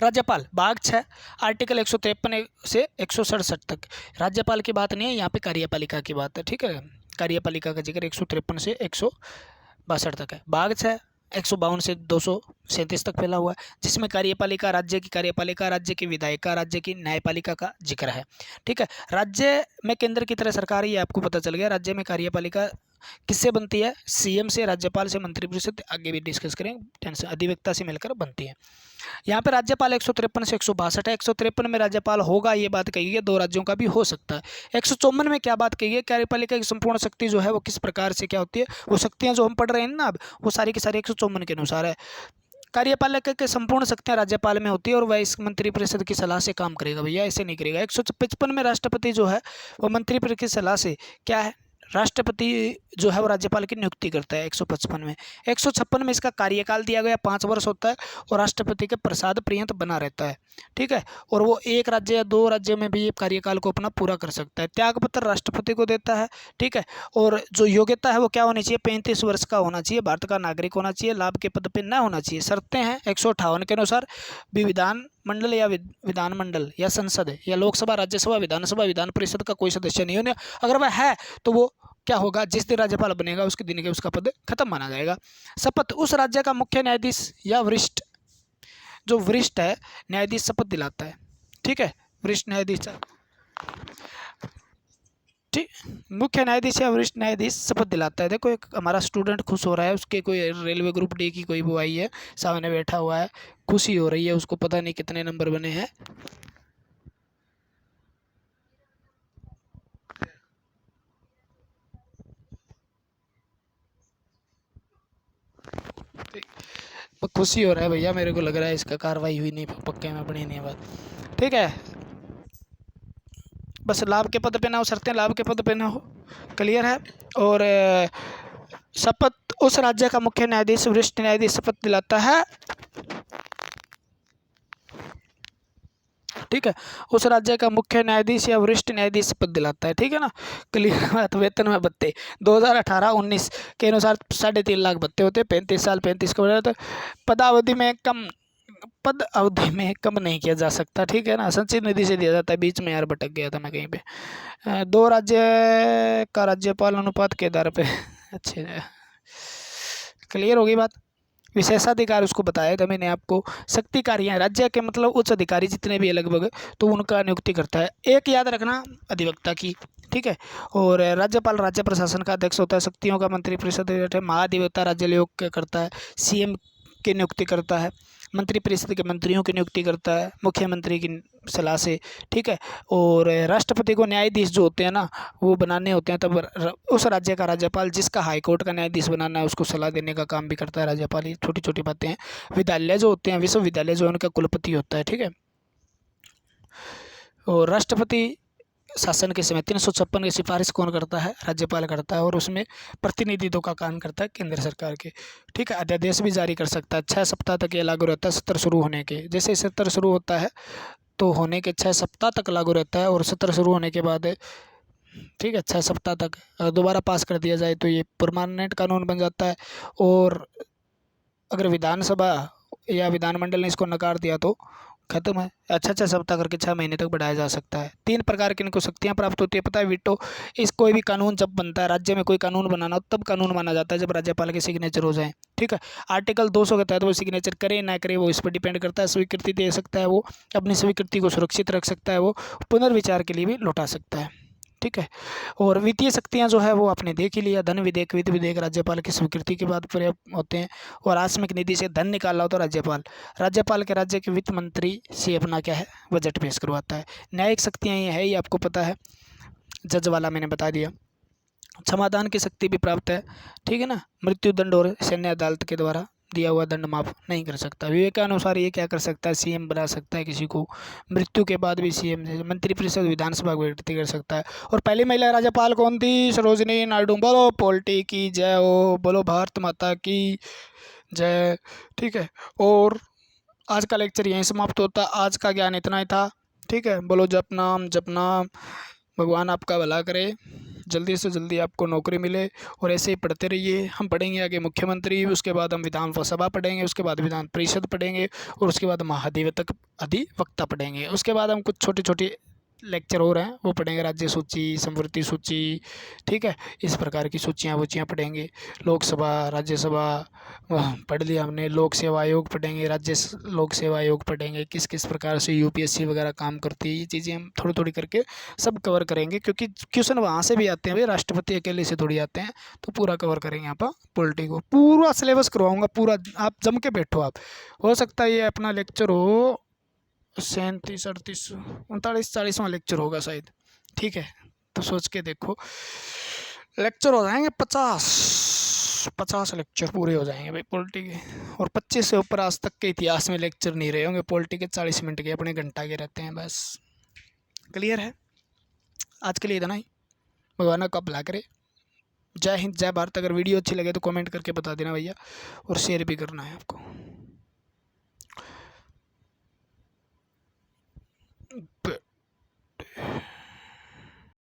राज्यपाल भाग 6 आर्टिकल 153 से 167 तक, राज्यपाल की बात नहीं है यहाँ पे, कार्यपालिका की बात है, ठीक है। कार्यपालिका का जिक्र 153 से 162 तक है। भाग 6 152 से 237 तक फैला हुआ है, जिसमें कार्यपालिका, राज्य की कार्यपालिका, राज्य की विधायिका, राज्य की न्यायपालिका का जिक्र है। ठीक है, राज्य में केंद्र की तरह सरकार, ये आपको पता चल गया। राज्य में कार्यपालिका किससे बनती है? सीएम से, राज्यपाल से, मंत्रिपरिषद, आगे भी डिस्कस करेंगे, टेंशन अधिवक्ता से मिलकर बनती है। यहाँ पे राज्यपाल 153 से 162 है। 153 में राज्यपाल होगा, ये बात कही है, 2 राज्यों का भी हो सकता है। 154 में क्या बात कही है? कार्यपालिका की संपूर्ण शक्ति जो है वो किस प्रकार से क्या होती है, वो शक्तियाँ जो हम पढ़ रहे हैं ना अब, वो सारी की सारी 154 के अनुसार है। कार्यपालिका की संपूर्ण शक्तियां राज्यपाल में होती है और वह इस मंत्रिपरिषद की सलाह से काम करेगा। भैया ऐसे नहीं करेगा। 155 में राष्ट्रपति जो है वो मंत्रिपरिषद की सलाह से क्या है, राष्ट्रपति जो है वो राज्यपाल की नियुक्ति करता है 155 में। 156 में इसका कार्यकाल दिया गया 5 वर्ष होता है और राष्ट्रपति के प्रसाद पर्यंत बना रहता है। ठीक है, और वो 1 राज्य या 2 राज्य में भी ये कार्यकाल को अपना पूरा कर सकता है। त्यागपत्र राष्ट्रपति को देता है। ठीक है, और जो योग्यता है वो क्या होनी चाहिए? 35 वर्ष का होना चाहिए, भारत का नागरिक होना चाहिए, लाभ के पद पर न होना चाहिए। शर्तें हैं 158 के अनुसार, विधान मंडल या विधानमंडल या संसद या लोकसभा, राज्यसभा, विधानसभा, विधान परिषद का कोई सदस्य नहीं होने। अगर वह है तो वो क्या होगा, जिस दिन राज्यपाल बनेगा उसके दिन के उसका पद खत्म माना जाएगा। शपथ उस राज्य का मुख्य न्यायाधीश या वरिष्ठ, जो वरिष्ठ है न्यायाधीश शपथ दिलाता है। ठीक है, वरिष्ठ न्यायाधीश, ठीक, मुख्य न्यायाधीश या वरिष्ठ न्यायाधीश शपथ दिलाता है। देखो एक हमारा स्टूडेंट खुश हो रहा है, उसके कोई रेलवे ग्रुप डी की कोई वो आई है, सामने बैठा हुआ है, खुशी हो रही है, उसको पता नहीं कितने नंबर बने हैं। खुशी हो रहा है भैया, मेरे को लग रहा है इसका कार्रवाई हुई नहीं, पक्के में बनी नहीं बात। ठीक है, बस लाभ के पद पे ना हो, शर्तें लाभ के पद पे ना हो, क्लियर है। और शपथ उस राज्य का मुख्य न्यायाधीश, वरिष्ठ न्यायाधीश शपथ दिलाता है। ठीक है, उस राज्य का मुख्य न्यायाधीश या वरिष्ठ न्यायाधीश शपथ दिलाता है। ठीक है ना, क्लियर बात। वेतन में भत्ते 2018-19 के अनुसार 3.5 लाख भत्ते होते, 35 साल 35 का बढ़ा, तो पद अवधि में कम नहीं किया जा सकता। ठीक है ना, संचित निधि से दिया जाता है। बीच में यार भटक गया था मैं कहीं पे। 2 राज्य का राज्यपाल अनुपात के आधार पे अच्छे, क्लियर होगी बात। विशेषाधिकार उसको बताया था मैंने आपको। शक्ति कार्य राज्य के मतलब उच्च अधिकारी जितने भी लगभग, तो उनका नियुक्ति करता है। एक याद रखना, अधिवक्ता की। ठीक है, और राज्यपाल राज्य प्रशासन का अध्यक्ष होता है। शक्तियों का मंत्रिपरिषद, महाधिवक्ता राज्य आयोग करता है, सीएम की नियुक्ति करता है, मंत्रिपरिषद के मंत्रियों की नियुक्ति करता है मुख्यमंत्री की सलाह से। ठीक है, और राष्ट्रपति को न्यायाधीश जो होते हैं ना वो बनाने होते हैं, तब उस राज्य का राज्यपाल जिसका हाईकोर्ट का न्यायाधीश बनाना है उसको सलाह देने का काम भी करता है राज्यपाल। ये छोटी छोटी बातें हैं। विद्यालय जो होते हैं, विश्वविद्यालय जो है उनका कुलपति होता है। ठीक है, और राष्ट्रपति शासन के समय 356 की सिफारिश कौन करता है? राज्यपाल करता है, और उसमें प्रतिनिधित्व का काम करता है केंद्र सरकार के। ठीक है, अध्यादेश भी जारी कर सकता है। 6 सप्ताह तक ये लागू रहता है सत्र शुरू होने के। जैसे सत्र शुरू होता है तो होने के 6 सप्ताह तक लागू रहता है, और सत्र शुरू होने के बाद ठीक है 6 सप्ताह तक दोबारा पास कर दिया जाए तो ये परमानेंट कानून बन जाता है। और अगर विधानसभा या विधानमंडल ने इसको नकार दिया तो खत्म है। अच्छा सप्ताह करके 6 महीने तक बढ़ाया जा सकता है। 3 प्रकार की इनको शक्तियाँ प्राप्त होती है, पता है? वीटो, इस कोई भी कानून जब बनता है, राज्य में कोई कानून बनाना हो तब कानून माना जाता है जब राज्यपाल के सिग्नेचर हो जाए। ठीक है, आर्टिकल 200 के तहत वो सिग्नेचर करे ना करे वो इस पर डिपेंड करता है। स्वीकृति दे सकता है, वो अपनी स्वीकृति को सुरक्षित रख सकता है, वो पुनर्विचार के लिए भी लौटा सकता है। ठीक है, और वित्तीय शक्तियाँ जो है वो आपने देख ही लिया। धन विधेयक, वित्त विधेयक राज्यपाल की स्वीकृति के बाद पर्याप्त होते हैं। और आकस्मिक निधि से धन निकालना हो तो राज्यपाल के राज्य के वित्त मंत्री से अपना क्या है बजट पेश करवाता है। न्यायिक शक्तियाँ ये है, ये आपको पता है, जज वाला मैंने बता दिया। क्षमादान की शक्ति भी प्राप्त है। ठीक है ना, मृत्युदंड और सैन्य अदालत के द्वारा दिया हुआ दंड माफ नहीं कर सकता। विवेकानुसार ये क्या कर सकता है? सीएम बना सकता है किसी को, मृत्यु के बाद भी सीएम, मंत्रिपरिषद, विधानसभा को व्यक्ति कर सकता है। और पहली महिला राज्यपाल कौन थी? सरोजिनी नायडू। बोलो पोल्टी की जय हो, बोलो भारत माता की जय। ठीक है, और आज का लेक्चर यहीं समाप्त होता है। आज का ज्ञान इतना ही था। ठीक है, बोलो जप नाम, भगवान आपका भला करे, जल्दी से जल्दी आपको नौकरी मिले, और ऐसे ही पढ़ते रहिए। हम पढ़ेंगे आगे मुख्यमंत्री, उसके बाद हम विधानसभा पढ़ेंगे, उसके बाद विधान परिषद पढ़ेंगे, और उसके बाद महाधिवक्ता पढ़ेंगे। उसके बाद हम कुछ छोटी छोटी लेक्चर हो रहे हैं वो पढ़ेंगे, राज्य सूची, समवर्ती सूची, ठीक है, इस प्रकार की सूचियाँ वूचियाँ पढ़ेंगे। लोकसभा, राज्यसभा पढ़ लिया हमने। लोक सेवा आयोग पढ़ेंगे, लोक सेवा आयोग पढ़ेंगे, किस किस प्रकार से यूपीएससी वगैरह काम करती है, ये चीज़ें हम थोड़ी थोड़ी करके सब कवर करेंगे, क्योंकि क्वेश्चन वहाँ से भी आते हैं भाई, राष्ट्रपति अकेले से थोड़ी आते हैं। तो पूरा कवर करेंगे यहाँ पर पॉलिटी को, पूरा सिलेबस करवाऊंगा पूरा, आप जम के बैठो आप। हो सकता है ये अपना लेक्चर हो 37, 38, 39, 40वां लेक्चर होगा शायद, ठीक है। तो सोच के देखो, लेक्चर हो जाएंगे 50 लेक्चर पूरे हो जाएंगे भाई पॉलिटी के। और 25 से ऊपर आज तक के इतिहास में लेक्चर नहीं रहे होंगे पॉलिटी के, 40 मिनट के अपने घंटा के रहते हैं बस। क्लियर है? आज के लिए इतना ही। भगवान का भला करे। जय हिंद, जय भारत। अगर वीडियो अच्छी लगे तो कमेंट करके बता देना भैया, और शेयर भी करना है आपको।